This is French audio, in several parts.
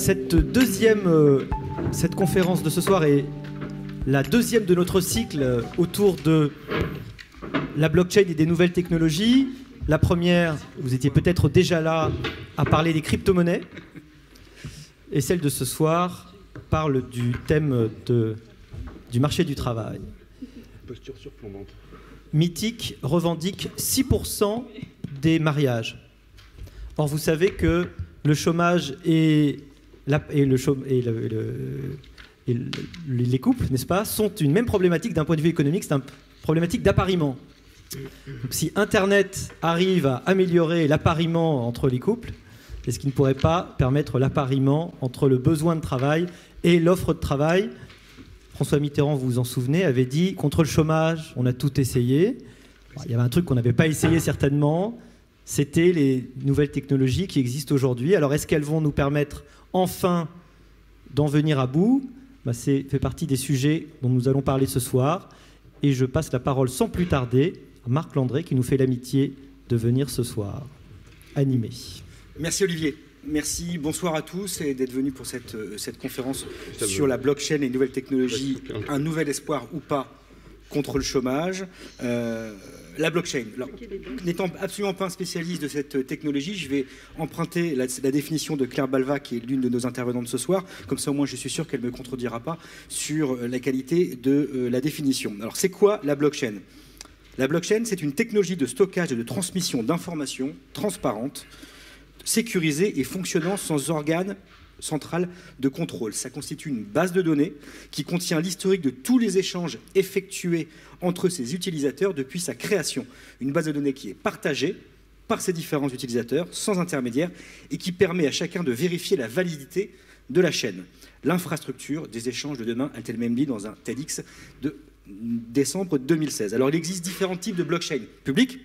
Cette conférence de ce soir est la deuxième de notre cycle autour de la blockchain et des nouvelles technologies. La première, vous étiez peut-être déjà là à parler des crypto-monnaies. Et celle de ce soir parle du thème du marché du travail. Posture surplombante. Mythique revendique 6% des mariages. Or, vous savez que le chômage et les couples, n'est-ce pas, sont une même problématique d'un point de vue économique, c'est une problématique d'appariement. Donc, si Internet arrive à améliorer l'appariement entre les couples, est-ce qu'il ne pourrait pas permettre l'appariement entre le besoin de travail et l'offre de travail? François Mitterrand, vous vous en souvenez, avait dit « Contre le chômage, on a tout essayé ». Il y avait un truc qu'on n'avait pas essayé certainement, c'était les nouvelles technologies qui existent aujourd'hui. Alors, est-ce qu'elles vont nous permettre enfin d'en venir à bout? C'est fait partie des sujets dont nous allons parler ce soir. Et je passe la parole sans plus tarder à Marc Landré qui nous fait l'amitié de venir ce soir animer. Merci Olivier. Merci, bonsoir à tous et d'être venus pour cette conférence sur la blockchain et les nouvelles technologies, un nouvel espoir ou pas contre le chômage. La blockchain. Alors, n'étant absolument pas un spécialiste de cette technologie, je vais emprunter la définition de Claire Balva, qui est l'une de nos intervenantes ce soir. Comme ça, au moins, je suis sûr qu'elle ne me contredira pas sur la qualité de la définition. Alors, c'est quoi la blockchain? La blockchain, c'est une technologie de stockage et de transmission d'informations transparentes, sécurisée et fonctionnant sans organe central de contrôle. Ça constitue une base de données qui contient l'historique de tous les échanges effectués entre ses utilisateurs depuis sa création. Une base de données qui est partagée par ses différents utilisateurs, sans intermédiaire, et qui permet à chacun de vérifier la validité de la chaîne. L'infrastructure des échanges de demain, a-t-elle même dit dans un TEDx de décembre 2016. Alors il existe différents types de blockchain publiques,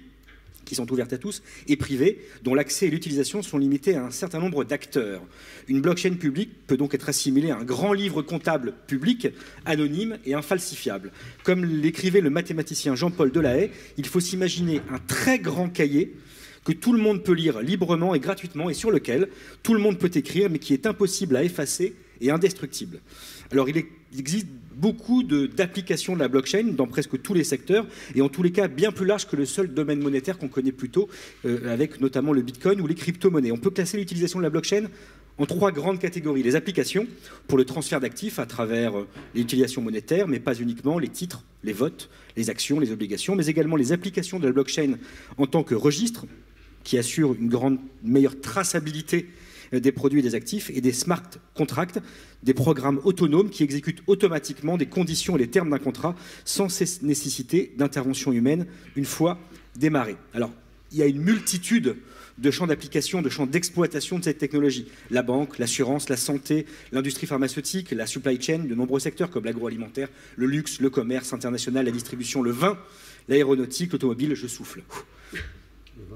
qui sont ouvertes à tous, et privées, dont l'accès et l'utilisation sont limités à un certain nombre d'acteurs. Une blockchain publique peut donc être assimilée à un grand livre comptable public, anonyme et infalsifiable. Comme l'écrivait le mathématicien Jean-Paul Delahaye, il faut s'imaginer un très grand cahier que tout le monde peut lire librement et gratuitement, et sur lequel tout le monde peut écrire, mais qui est impossible à effacer et indestructible. Alors il existe beaucoup d'applications de la blockchain dans presque tous les secteurs, et en tous les cas bien plus large que le seul domaine monétaire qu'on connaît plutôt, avec notamment le bitcoin ou les crypto-monnaies. On peut classer l'utilisation de la blockchain en trois grandes catégories. Les applications pour le transfert d'actifs à travers l'utilisation monétaire, mais pas uniquement, les titres, les votes, les actions, les obligations, mais également les applications de la blockchain en tant que registre, qui assure une meilleure traçabilité des produits et des actifs, et des smart contracts, des programmes autonomes qui exécutent automatiquement des conditions et les termes d'un contrat sans nécessité d'intervention humaine une fois démarré. Alors, il y a une multitude de champs d'application, de champs d'exploitation de cette technologie. La banque, l'assurance, la santé, l'industrie pharmaceutique, la supply chain, de nombreux secteurs comme l'agroalimentaire, le luxe, le commerce international, la distribution, le vin, l'aéronautique, l'automobile, je souffle.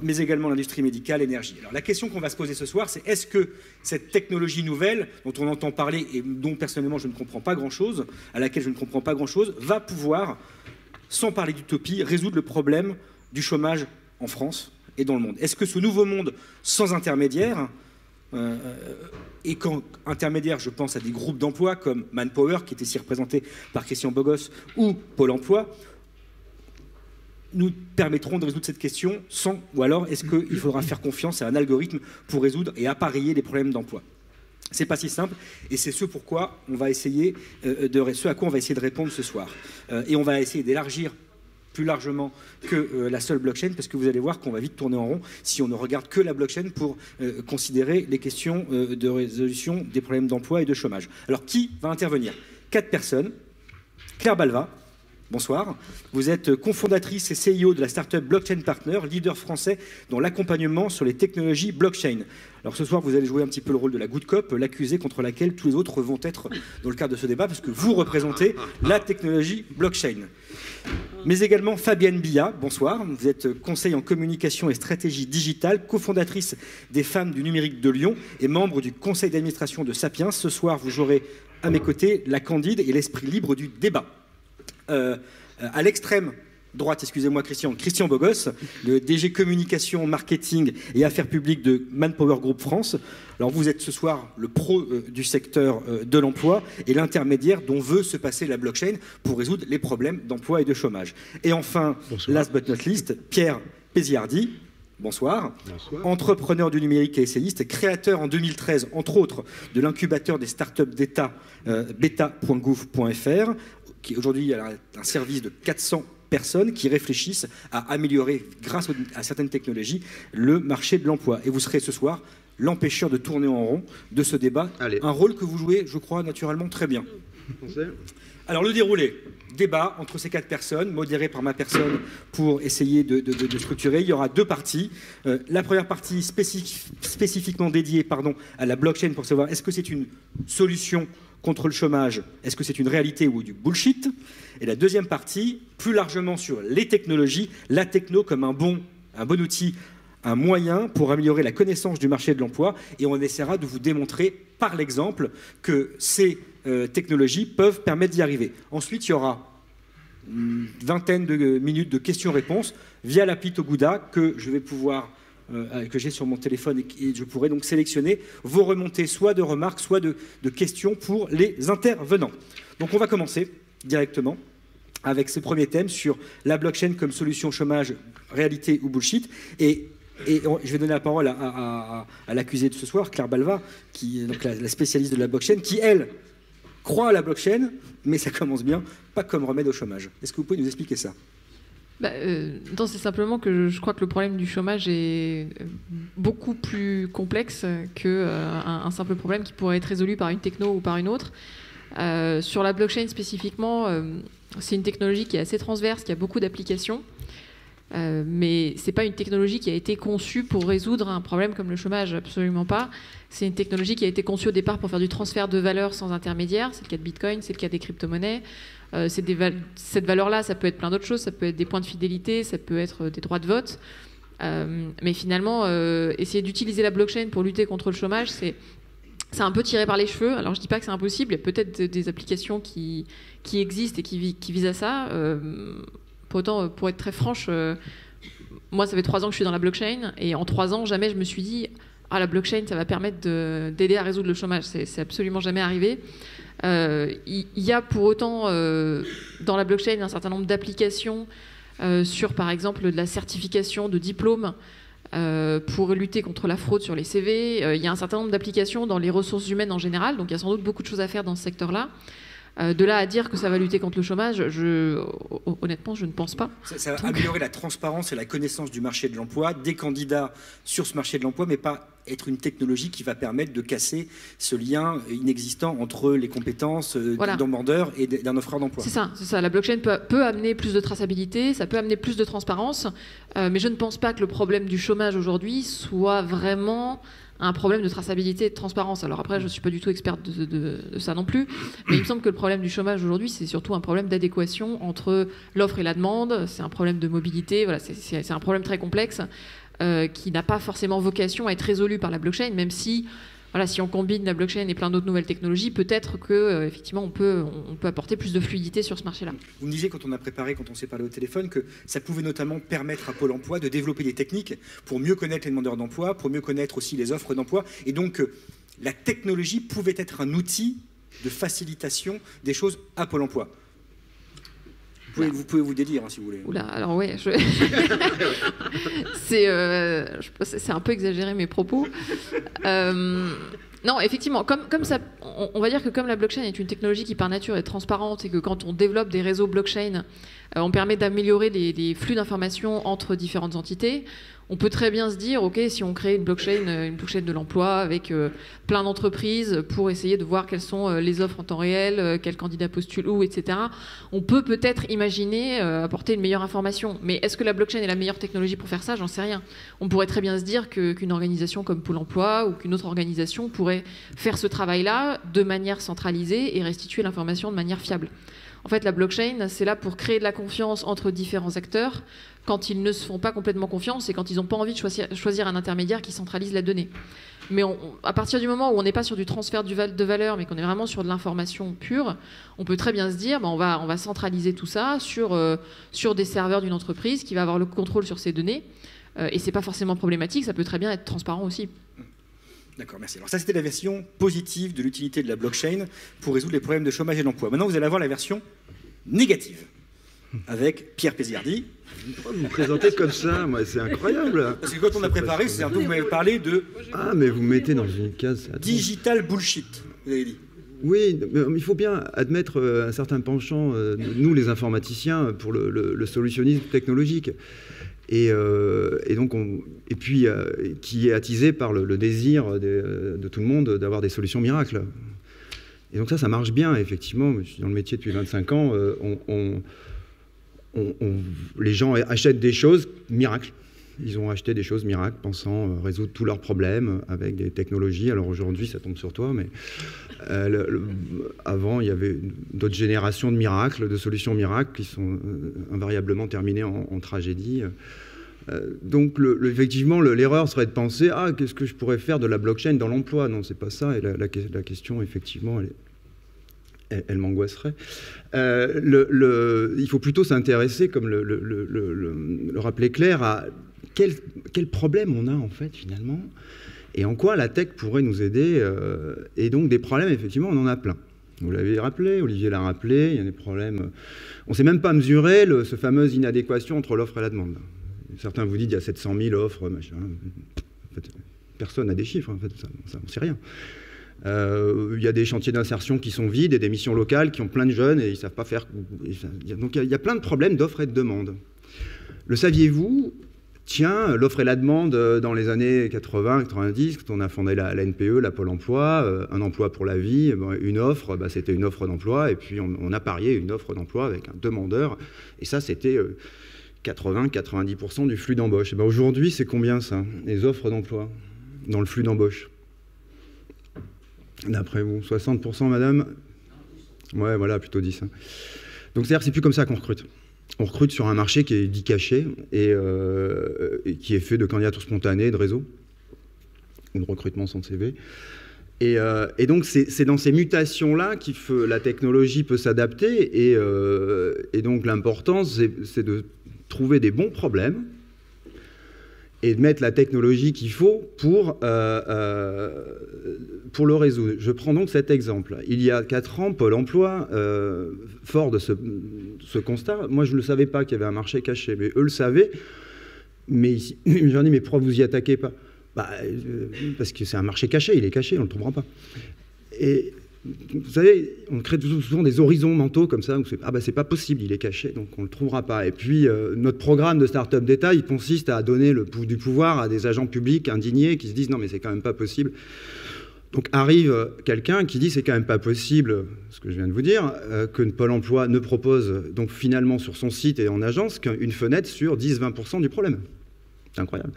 Mais également l'industrie médicale, l'énergie. Alors la question qu'on va se poser ce soir, c'est est-ce que cette technologie nouvelle, dont on entend parler et dont personnellement je ne comprends pas grand-chose, à laquelle je ne comprends pas grand-chose, va pouvoir, sans parler d'utopie, résoudre le problème du chômage en France et dans le monde? Est-ce que ce nouveau monde sans intermédiaire, et quand intermédiaire, je pense à des groupes d'emploi comme Manpower, qui est ici représenté par Christian Bogos, ou Pôle emploi, nous permettront de résoudre cette question ou alors est-ce qu'il faudra faire confiance à un algorithme pour résoudre et appareiller les problèmes d'emploi? C'est pas si simple, et c'est ce à quoi on va essayer de répondre ce soir. Et on va essayer d'élargir plus largement que la seule blockchain, parce que vous allez voir qu'on va vite tourner en rond si on ne regarde que la blockchain pour considérer les questions de résolution des problèmes d'emploi et de chômage. Alors qui va intervenir? 4 personnes. Claire Balva. Bonsoir. Vous êtes cofondatrice et CEO de la start-up Blockchain Partner, leader français dans l'accompagnement sur les technologies blockchain. Alors ce soir, vous allez jouer un petit peu le rôle de la good cop, l'accusée contre laquelle tous les autres vont être dans le cadre de ce débat, parce que vous représentez la technologie blockchain. Mais également Fabienne Billa, bonsoir. Vous êtes conseil en communication et stratégie digitale, cofondatrice des Femmes du numérique de Lyon et membre du conseil d'administration de Sapiens. Ce soir, vous jouerez à mes côtés la candide et l'esprit libre du débat. À l'extrême droite, excusez-moi Christian Bogos, le DG Communication, Marketing et Affaires Publiques de Manpower Group France. Alors vous êtes ce soir le pro du secteur de l'emploi et l'intermédiaire dont veut se passer la blockchain pour résoudre les problèmes d'emploi et de chômage. Et enfin, bonsoir. Last but not least, Pierre Péziardi. Bonsoir. Bonsoir. Entrepreneur du numérique et essayiste, créateur en 2013, entre autres, de l'incubateur des startups d'État beta.gouv.fr, qui aujourd'hui a un service de 400 personnes qui réfléchissent à améliorer, grâce à certaines technologies, le marché de l'emploi. Et vous serez ce soir l'empêcheur de tourner en rond de ce débat. Allez. Un rôle que vous jouez, je crois, naturellement très bien. Alors le déroulé, débat entre ces 4 personnes, modéré par ma personne pour essayer de structurer. Il y aura 2 parties. La première partie spécifiquement dédiée à la blockchain pour savoir est-ce que c'est une solution contre le chômage, est-ce que c'est une réalité ou du bullshit? Et la deuxième partie, plus largement sur les technologies, la techno comme un bon outil, un moyen pour améliorer la connaissance du marché de l'emploi. Et on essaiera de vous démontrer par l'exemple que ces technologies peuvent permettre d'y arriver. Ensuite, il y aura une vingtaine de minutes de questions-réponses via l'appli Toguda que je vais pouvoir que j'ai sur mon téléphone et je pourrai donc sélectionner vos remontées soit de remarques, soit de questions pour les intervenants. Donc on va commencer directement avec ce premier thème sur la blockchain comme solution au chômage, réalité ou bullshit. Et je vais donner la parole à l'accusée de ce soir, Claire Balva, qui est donc la spécialiste de la blockchain, qui, elle, croit à la blockchain, mais ça commence bien, pas comme remède au chômage. Est-ce que vous pouvez nous expliquer ça ? Non, c'est simplement que je crois que le problème du chômage est beaucoup plus complexe qu'un simple problème qui pourrait être résolu par une techno ou par une autre. Sur la blockchain spécifiquement, c'est une technologie qui est assez transverse, qui a beaucoup d'applications, mais c'est pas une technologie qui a été conçue pour résoudre un problème comme le chômage, absolument pas. C'est une technologie qui a été conçue au départ pour faire du transfert de valeur sans intermédiaire. C'est le cas de Bitcoin, c'est le cas des crypto-monnaies. Cette valeur-là, ça peut être plein d'autres choses, ça peut être des points de fidélité, ça peut être des droits de vote. Mais finalement, essayer d'utiliser la blockchain pour lutter contre le chômage, c'est un peu tiré par les cheveux. Alors je dis pas que c'est impossible, il y a peut-être des applications qui existent et qui visent à ça. Pour autant, pour être très franche, moi ça fait 3 ans que je suis dans la blockchain et en 3 ans, jamais je me suis dit la blockchain, ça va permettre d'aider à résoudre le chômage. C'est absolument jamais arrivé. Il y a pour autant dans la blockchain un certain nombre d'applications sur par exemple de la certification de diplômes pour lutter contre la fraude sur les CV. Il y a un certain nombre d'applications dans les ressources humaines en général, donc il y a sans doute beaucoup de choses à faire dans ce secteur-là. De là à dire que ça va lutter contre le chômage, honnêtement, je ne pense pas. Ça va améliorer la transparence et la connaissance du marché de l'emploi, des candidats sur ce marché de l'emploi, mais pas être une technologie qui va permettre de casser ce lien inexistant entre les compétences d'un demandeur et d'un offreur d'emploi. C'est ça. La blockchain peut amener plus de traçabilité, ça peut amener plus de transparence, mais je ne pense pas que le problème du chômage aujourd'hui soit vraiment un problème de traçabilité et de transparence. Alors après, je ne suis pas du tout experte de ça non plus, mais il me semble que le problème du chômage aujourd'hui, c'est surtout un problème d'adéquation entre l'offre et la demande, c'est un problème de mobilité, voilà, c'est un problème très complexe qui n'a pas forcément vocation à être résolu par la blockchain, même si, voilà, si on combine la blockchain et plein d'autres nouvelles technologies, peut-être que effectivement on peut apporter plus de fluidité sur ce marché-là. Vous me disiez quand on s'est parlé au téléphone, que ça pouvait notamment permettre à Pôle emploi de développer des techniques pour mieux connaître les demandeurs d'emploi, pour mieux connaître aussi les offres d'emploi, et donc la technologie pouvait être un outil de facilitation des choses à Pôle emploi. Vous pouvez vous dédire, hein, si vous voulez. Oula, alors ouais, c'est un peu exagéré mes propos. Non, effectivement, comme ça, on va dire que comme la blockchain est une technologie qui par nature est transparente et que quand on développe des réseaux blockchain, on permet d'améliorer les flux d'informations entre différentes entités. On peut très bien se dire, ok, si on crée une blockchain de l'emploi avec plein d'entreprises pour essayer de voir quelles sont les offres en temps réel, quels candidats postulent où, etc. On peut peut-être imaginer apporter une meilleure information. Mais est-ce que la blockchain est la meilleure technologie pour faire ça? J'en sais rien. On pourrait très bien se dire qu'une organisation comme Pôle emploi ou qu'une autre organisation pourrait faire ce travail-là de manière centralisée et restituer l'information de manière fiable. En fait, la blockchain, c'est là pour créer de la confiance entre différents acteurs quand ils ne se font pas complètement confiance et quand ils n'ont pas envie de choisir un intermédiaire qui centralise la donnée. Mais à partir du moment où on n'est pas sur du transfert de valeur, mais qu'on est vraiment sur de l'information pure, on peut très bien se dire, on va centraliser tout ça sur des serveurs d'une entreprise qui va avoir le contrôle sur ces données. Et c'est pas forcément problématique, ça peut très bien être transparent aussi. D'accord, merci. Alors ça, c'était la version positive de l'utilité de la blockchain pour résoudre les problèmes de chômage et d'emploi. Maintenant, vous allez avoir la version négative avec Pierre Péziardi. Vous me présentez comme ça, moi, c'est incroyable. Parce que quand on a préparé, c'est un peu, vous m'avez parlé de... Ah, mais vous me mettez dans une case... Digital bullshit, vous avez dit. Oui, mais il faut bien admettre un certain penchant, nous les informaticiens, pour le solutionnisme technologique. Et donc puis qui est attisé par le désir de tout le monde d'avoir des solutions miracles. Et donc ça marche bien, effectivement. Je suis dans le métier depuis 25 ans. Les gens achètent des choses miracles. Ils ont acheté des choses miracles, pensant résoudre tous leurs problèmes avec des technologies. Alors aujourd'hui, ça tombe sur toi, mais avant, il y avait d'autres générations de miracles, de solutions miracles qui sont invariablement terminées en tragédie. Donc, effectivement, l'erreur serait de penser « Ah, qu'est-ce que je pourrais faire de la blockchain dans l'emploi ?» Non, c'est pas ça. Et la question, effectivement, elle m'angoisserait. Il faut plutôt s'intéresser, comme le rappelait Claire, à quel problème on a, en fait, finalement, et en quoi la tech pourrait nous aider. Et donc, des problèmes, effectivement, on en a plein. Vous l'avez rappelé, Olivier l'a rappelé, il y a des problèmes... On ne sait même pas mesurer ce fameuse inadéquation entre l'offre et la demande. Certains vous disent qu'il y a 700 000 offres, machin. En fait, personne n'a des chiffres, en fait, ça on ne sait rien. Il y a des chantiers d'insertion qui sont vides et des missions locales qui ont plein de jeunes et ils ne savent pas faire... Donc il y a plein de problèmes d'offres et de demande. Le saviez-vous? Tiens, l'offre et la demande dans les années 80-90, quand on a fondé la NPE, la Pôle emploi, un emploi pour la vie, une offre, c'était une offre d'emploi, et puis on a parié une offre d'emploi avec un demandeur, et ça c'était 80-90% du flux d'embauche. Aujourd'hui, c'est combien ça, les offres d'emploi dans le flux d'embauche? D'après vous, 60%, madame? Ouais, voilà, plutôt 10. Donc c'est-à-dire que c'est plus comme ça qu'on recrute. On recrute sur un marché qui est dit caché et qui est fait de candidatures spontanées, de réseaux, ou de recrutement sans CV. Et donc, c'est dans ces mutations-là que la technologie peut s'adapter. Et donc, l'important, c'est de trouver des bons problèmes et de mettre la technologie qu'il faut pour le résoudre. Je prends donc cet exemple. Il y a 4 ans, Pôle emploi, fort de ce constat, moi je ne le savais pas qu'il y avait un marché caché, mais eux le savaient. Mais j'en dis, mais pourquoi vous y attaquez pas? Parce que c'est un marché caché, il est caché, on ne le trouvera pas. Et vous savez, on crée souvent des horizons mentaux comme ça, où c'est pas possible, il est caché, donc on ne le trouvera pas. Et puis, notre programme de start-up d'État, il consiste à donner du pouvoir à des agents publics indignés qui se disent « Non, mais c'est quand même pas possible ». Donc arrive quelqu'un qui dit « C'est quand même pas possible », ce que je viens de vous dire, que Pôle emploi ne propose donc finalement sur son site et en agence qu'une fenêtre sur 10-20% du problème. C'est incroyable.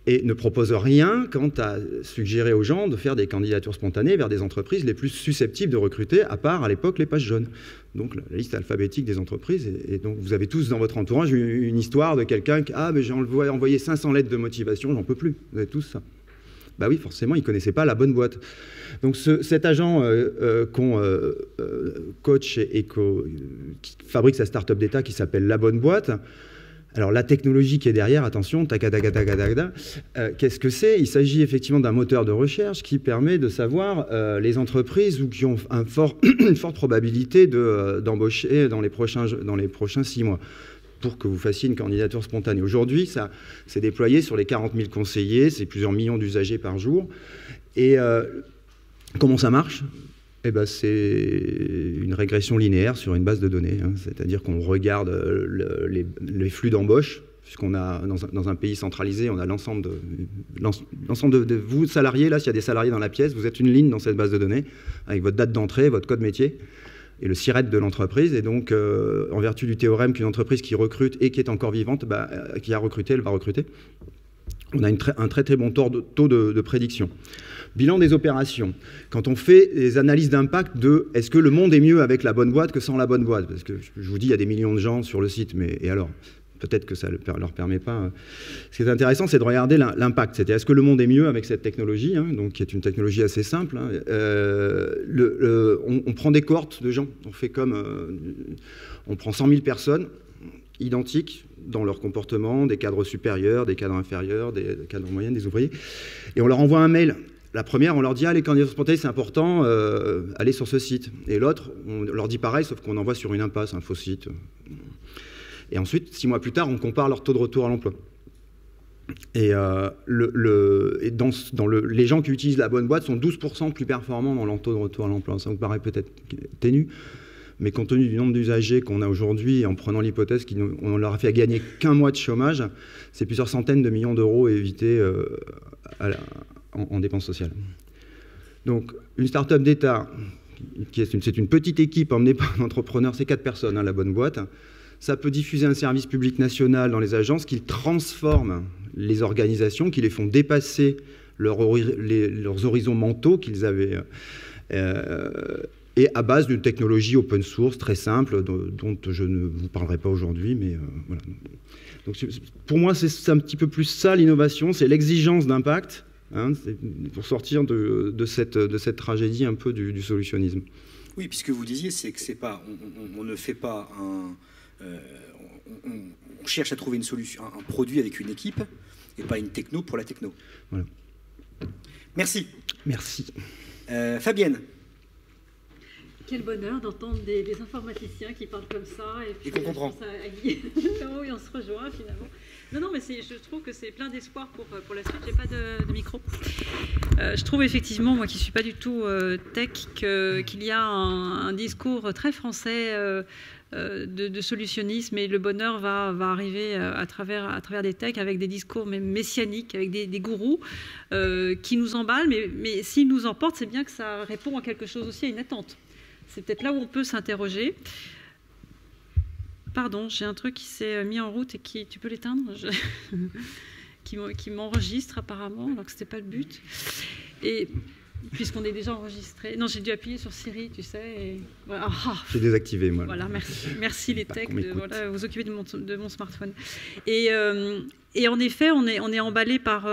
Et ne propose rien quant à suggérer aux gens de faire des candidatures spontanées vers des entreprises les plus susceptibles de recruter, à part, à l'époque, les pages jaunes. Donc, la liste alphabétique des entreprises. Et donc, vous avez tous dans votre entourage une histoire de quelqu'un qui « Ah, mais j'ai envoyé 500 lettres de motivation, j'en peux plus. » Vous avez tous ça. Bah oui, forcément, ils ne connaissaient pas la bonne boîte. Donc, cet agent coach et qui fabrique sa start-up d'État qui s'appelle La Bonne Boîte... Alors, la technologie qui est derrière, attention, qu'est-ce que c'est? Il s'agit effectivement d'un moteur de recherche qui permet de savoir les entreprises ou qui ont une forte probabilité d'embaucher dans les prochains 6 mois pour que vous fassiez une candidature spontanée. Aujourd'hui, ça s'est déployé sur les 40 000 conseillers, c'est plusieurs millions d'usagers par jour. Et comment ça marche? C'est une régression linéaire sur une base de données. C'est-à-dire qu'on regarde les flux d'embauche, puisqu'on a, dans un pays centralisé, on a l'ensemble de vous, salariés. Là, s'il y a des salariés dans la pièce, vous êtes une ligne dans cette base de données, avec votre date d'entrée, votre code métier, et le SIRET de l'entreprise. Et donc, en vertu du théorème qu'une entreprise qui recrute et qui est encore vivante, qui a recruté, elle va recruter. On a un très très bon taux de prédiction. Bilan des opérations. Quand on fait des analyses d'impact de est-ce que le monde est mieux avec la bonne boîte que sans la bonne boîte? Parce que je vous dis, il y a des millions de gens sur le site, mais et alors? Peut-être que ça ne leur permet pas. Ce qui est intéressant, c'est de regarder l'impact. C'est-à-dire, est-ce que le monde est mieux avec cette technologie, hein, donc, qui est une technologie assez simple, hein, on prend des cohortes de gens. On fait comme... on prend 100 000 personnes identiques dans leur comportement, des cadres supérieurs, des cadres inférieurs, des cadres moyens, des ouvriers, et on leur envoie un mail. La première, on leur dit « Ah, les candidatures spontanées, c'est important, allez sur ce site ». Et l'autre, on leur dit pareil, sauf qu'on envoie sur une impasse, un faux site. Et ensuite, 6 mois plus tard, on compare leur taux de retour à l'emploi. Et, les gens qui utilisent la bonne boîte sont 12% plus performants dans leur taux de retour à l'emploi. Ça vous paraît peut-être ténu, mais compte tenu du nombre d'usagers qu'on a aujourd'hui, en prenant l'hypothèse qu'on leur a fait gagner qu'un mois de chômage, c'est plusieurs centaines de millions d'euros évités en dépenses sociales. Donc, une start-up d'État, c'est une petite équipe emmenée par un entrepreneur, c'est 4 personnes, hein, la bonne boîte. Ça peut diffuser un service public national dans les agences qui transforme les organisations, qui les font dépasser leurs horizons mentaux qu'ils avaient, et à base d'une technologie open source très simple, dont je ne vous parlerai pas aujourd'hui, mais voilà. Donc, pour moi, c'est un petit peu plus ça l'innovation, c'est l'exigence d'impact, hein, pour sortir de cette tragédie un peu du solutionnisme. Oui, puisque vous disiez, c'est que c'est pas, on ne fait pas un... on cherche à trouver une solution, un produit avec une équipe et pas une techno pour la techno. Voilà. Merci. Merci. Fabienne. Quel bonheur d'entendre des informaticiens qui parlent comme ça. Et qu'on comprend. Oui, on se rejoint finalement. Non, mais je trouve que c'est plein d'espoir pour la suite. J'ai pas de micro. Je trouve effectivement, moi qui suis pas du tout tech, qu'il y a un discours très français de solutionnisme, et le bonheur va arriver à travers des techs avec des discours même messianiques, avec des gourous qui nous emballent, mais s'ils nous emportent, c'est bien que ça répond à quelque chose aussi, à une attente. C'est peut-être là où on peut s'interroger. Pardon, j'ai un truc qui s'est mis en route et qui... Tu peux l'éteindre qui m'enregistre apparemment, alors que ce n'était pas le but. Et puisqu'on est déjà enregistré... Non, j'ai dû appuyer sur Siri, tu sais. Et... Voilà. J'ai désactivé, moi. Voilà, merci les techs de vous occuper de mon smartphone. Et en effet, on est emballé par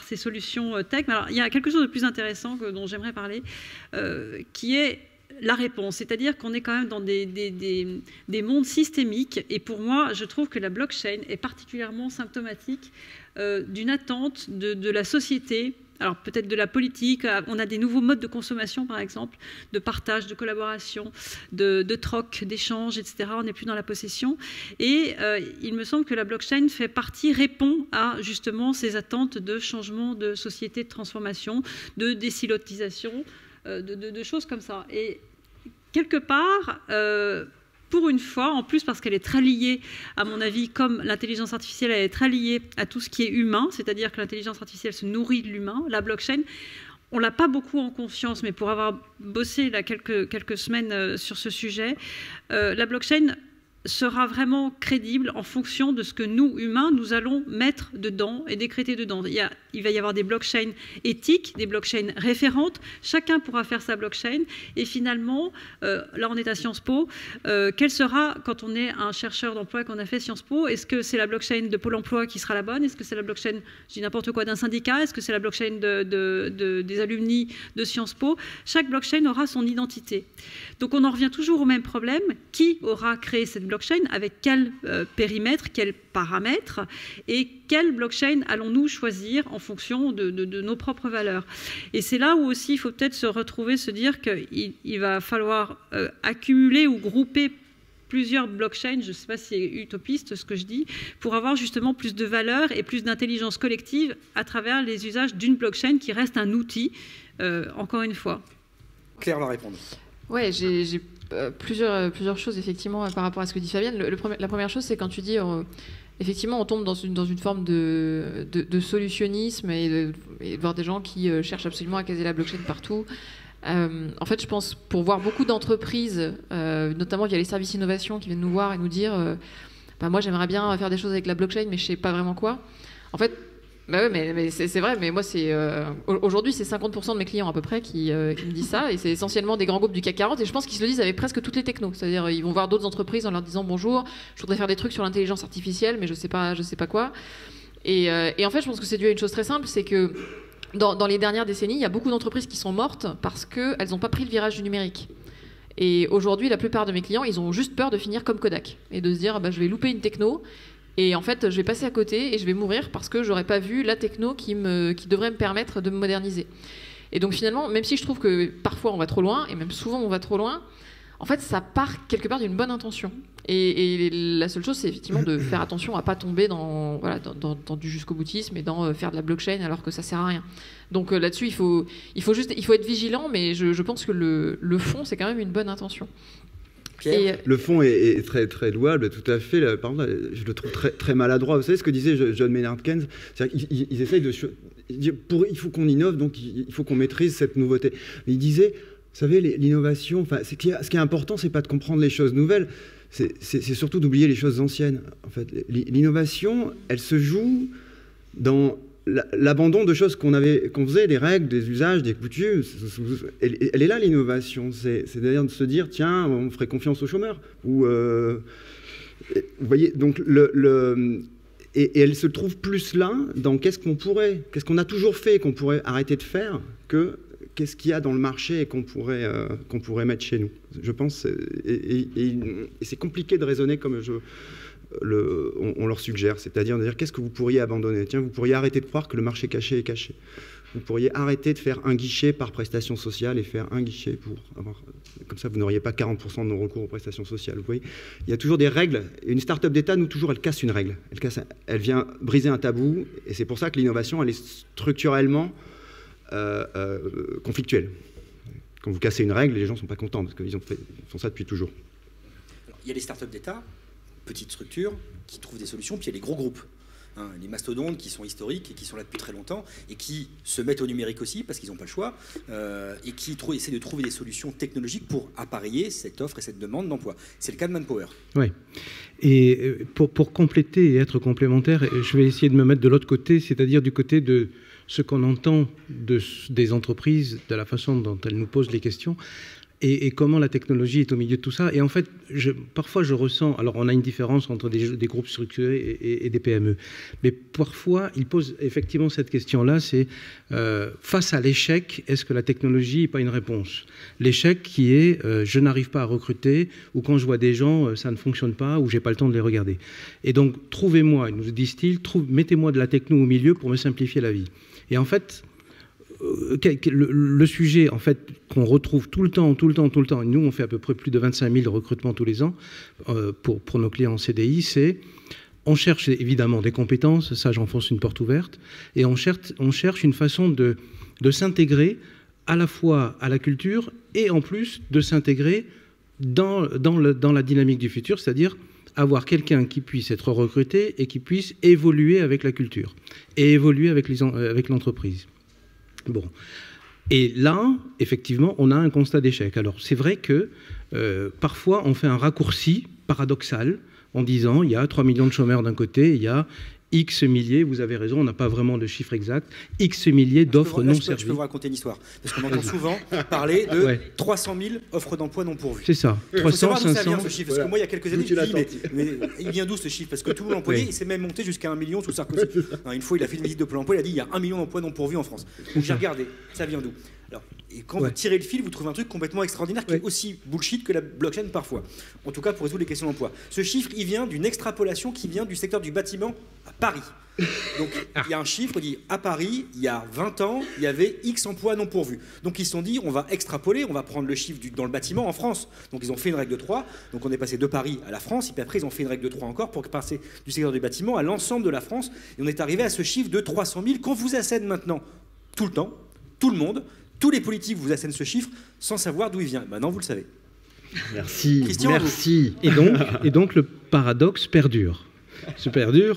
ces solutions tech. Mais alors, il y a quelque chose de plus intéressant dont j'aimerais parler, qui est la réponse. C'est-à-dire qu'on est quand même dans des mondes systémiques. Et pour moi, je trouve que la blockchain est particulièrement symptomatique d'une attente de la société. Alors peut-être de la politique, on a des nouveaux modes de consommation par exemple, de partage, de collaboration, de troc, d'échange, etc. On n'est plus dans la possession. Et il me semble que la blockchain répond à justement ces attentes de changement de société, de transformation, de désilotisation, de choses comme ça. Et quelque part... pour une fois, en plus parce qu'elle est très liée, à mon avis, comme l'intelligence artificielle, elle est très liée à tout ce qui est humain, c'est-à-dire que l'intelligence artificielle se nourrit de l'humain. La blockchain, on ne l'a pas beaucoup en conscience, mais pour avoir bossé là, quelques semaines sur ce sujet, la blockchain sera vraiment crédible en fonction de ce que nous, humains, nous allons mettre dedans et décréter dedans. Il va y avoir des blockchains éthiques, des blockchains référentes. Chacun pourra faire sa blockchain. Et finalement, là, on est à Sciences Po. Quelle sera, quand on est un chercheur d'emploi et qu'on a fait Sciences Po, est-ce que c'est la blockchain de Pôle emploi qui sera la bonne? Est-ce que c'est la blockchain, je dis n'importe quoi, d'un syndicat? Est-ce que c'est la blockchain des alumni de Sciences Po? Chaque blockchain aura son identité. Donc, on en revient toujours au même problème. Qui aura créé cette blockchain? Avec quel périmètre, quels paramètres, et quelle blockchain allons-nous choisir en fonction de nos propres valeurs. Et c'est là où aussi il faut peut-être se retrouver, se dire qu'il va falloir accumuler ou grouper plusieurs blockchains, je ne sais pas si c'est utopiste ce que je dis, pour avoir justement plus de valeur et plus d'intelligence collective à travers les usages d'une blockchain qui reste un outil, encore une fois. Claire va répondre. Ouais, j'ai plusieurs choses effectivement par rapport à ce que dit Fabienne. La première chose, c'est quand tu dis effectivement on tombe dans une forme de solutionnisme et de voir des gens qui cherchent absolument à caser la blockchain partout. En fait, je pense pour voir beaucoup d'entreprises, notamment via les services innovation, qui viennent nous voir et nous dire moi j'aimerais bien faire des choses avec la blockchain, mais je sais pas vraiment quoi. En fait, Bah oui, mais c'est vrai, mais moi, aujourd'hui, c'est 50% de mes clients à peu près qui me disent ça, et c'est essentiellement des grands groupes du CAC 40, et je pense qu'ils se le disent avec presque toutes les technos. C'est-à-dire, ils vont voir d'autres entreprises en leur disant bonjour, je voudrais faire des trucs sur l'intelligence artificielle, mais je sais pas quoi. Et en fait, je pense que c'est dû à une chose très simple, c'est que dans les dernières décennies, il y a beaucoup d'entreprises qui sont mortes parce qu'elles n'ont pas pris le virage du numérique. Et aujourd'hui, la plupart de mes clients, ils ont juste peur de finir comme Kodak et de se dire, je vais louper une techno. Et en fait, je vais passer à côté et je vais mourir parce que j'aurais pas vu la techno qui devrait me permettre de me moderniser. Et donc finalement, même si je trouve que parfois on va trop loin, et même souvent on va trop loin, en fait, ça part quelque part d'une bonne intention. Et la seule chose, c'est effectivement de faire attention à pas tomber dans du jusqu'au-boutisme et dans faire de la blockchain alors que ça sert à rien. Donc là-dessus, il faut être vigilant, mais je pense que le fond, c'est quand même une bonne intention. Le fond est très, très louable, tout à fait. Là, par exemple, je le trouve très, très maladroit. Vous savez ce que disait John Maynard Keynes? Ils essayent il faut qu'on innove, donc il faut qu'on maîtrise cette nouveauté. Mais il disait, vous savez, l'innovation, ce qui est important, c'est pas de comprendre les choses nouvelles, c'est surtout d'oublier les choses anciennes. En fait, l'innovation, elle se joue dans l'abandon de choses qu'on faisait, des règles, des usages, des coutumes. Elle est là, l'innovation. C'est d'ailleurs de se dire, tiens, on ferait confiance aux chômeurs. Ou, vous voyez, donc et elle se trouve plus là dans qu'est-ce qu'on a toujours fait et qu'on pourrait arrêter de faire, que qu'est-ce qu'il y a dans le marché et qu'on pourrait mettre chez nous. Je pense, et c'est compliqué de raisonner comme on leur suggère, c'est-à-dire de dire qu'est-ce que vous pourriez abandonner. Tiens, vous pourriez arrêter de croire que le marché caché est caché. Vous pourriez arrêter de faire un guichet par prestation sociale et faire un guichet pour avoir... Comme ça, vous n'auriez pas 40% de non-recours aux prestations sociales. Vous voyez, il y a toujours des règles. Une start-up d'État, elle casse une règle. Elle vient briser un tabou. Et c'est pour ça que l'innovation, elle est structurellement conflictuelle. Quand vous cassez une règle, les gens ne sont pas contents parce qu'ils font ça depuis toujours. Alors, il y a les start-up d'État, petites structures, qui trouvent des solutions, puis il y a les gros groupes. Les mastodontes qui sont historiques et qui sont là depuis très longtemps et qui se mettent au numérique aussi parce qu'ils n'ont pas le choix et qui essaient de trouver des solutions technologiques pour appareiller cette offre et cette demande d'emploi. C'est le cas de Manpower. Oui. Et pour compléter et être complémentaire, je vais essayer de me mettre de l'autre côté, c'est-à-dire du côté de ce qu'on entend des entreprises, de la façon dont elles nous posent les questions. Et comment la technologie est au milieu de tout ça. Et en fait, parfois je ressens... Alors, on a une différence entre des groupes structurés et des PME. Mais parfois, ils posent effectivement cette question-là, c'est face à l'échec, est-ce que la technologie n'est pas une réponse? L'échec qui est je n'arrive pas à recruter, ou quand je vois des gens, ça ne fonctionne pas, ou j'ai pas le temps de les regarder. Et donc, trouvez-moi, nous disent-ils, mettez-moi de la techno au milieu pour me simplifier la vie. Et en fait... Le sujet en fait qu'on retrouve tout le temps, et nous on fait à peu près plus de 25 000 recrutements tous les ans pour nos clients en CDI, c'est on cherche évidemment des compétences, ça j'enfonce une porte ouverte, et on cherche une façon de s'intégrer à la fois à la culture et en plus de s'intégrer dans la dynamique du futur, c'est-à-dire avoir quelqu'un qui puisse être recruté et qui puisse évoluer avec la culture et évoluer avec l'entreprise. Bon. Et là, effectivement, on a un constat d'échec. Alors, c'est vrai que parfois, on fait un raccourci paradoxal en disant il y a 3 millions de chômeurs d'un côté, il y a X milliers, vous avez raison, on n'a pas vraiment de chiffre exact, X milliers d'offres non servies. Je peux vous raconter une histoire. Parce qu'on entend souvent parler de 300 000 offres d'emploi non pourvues. C'est ça. 300, 500. Ça vient, ce chiffre. Parce que moi, il y a quelques années, je me dis, mais il vient d'où ce chiffre? Parce que tout le monde employé, il s'est même monté jusqu'à 1 million sous Sarkozy. Une fois, il a fait une visite de Pôle emploi, il a dit il y a 1 million d'emplois non pourvus en France. Donc j'ai regardé, ça vient d'où? Alors, et quand vous tirez le fil, vous trouvez un truc complètement extraordinaire qui est aussi bullshit que la blockchain parfois. En tout cas, pour résoudre les questions d'emploi. Ce chiffre, il vient d'une extrapolation qui vient du secteur du bâtiment à Paris. Donc, il y a un chiffre qui dit à Paris, il y a 20 ans, il y avait X emplois non pourvus. Donc, ils se sont dit, on va extrapoler, on va prendre le chiffre dans le bâtiment en France. Donc, ils ont fait une règle de 3. Donc, on est passé de Paris à la France. Et puis après, ils ont fait une règle de 3 encore pour passer du secteur du bâtiment à l'ensemble de la France. Et on est arrivé à ce chiffre de 300 000 qu'on vous assène maintenant tout le temps, tout le monde. Tous les politiques vous assènent ce chiffre sans savoir d'où il vient. Maintenant, vous le savez. Merci. Christian, merci. Et donc, le paradoxe perdure.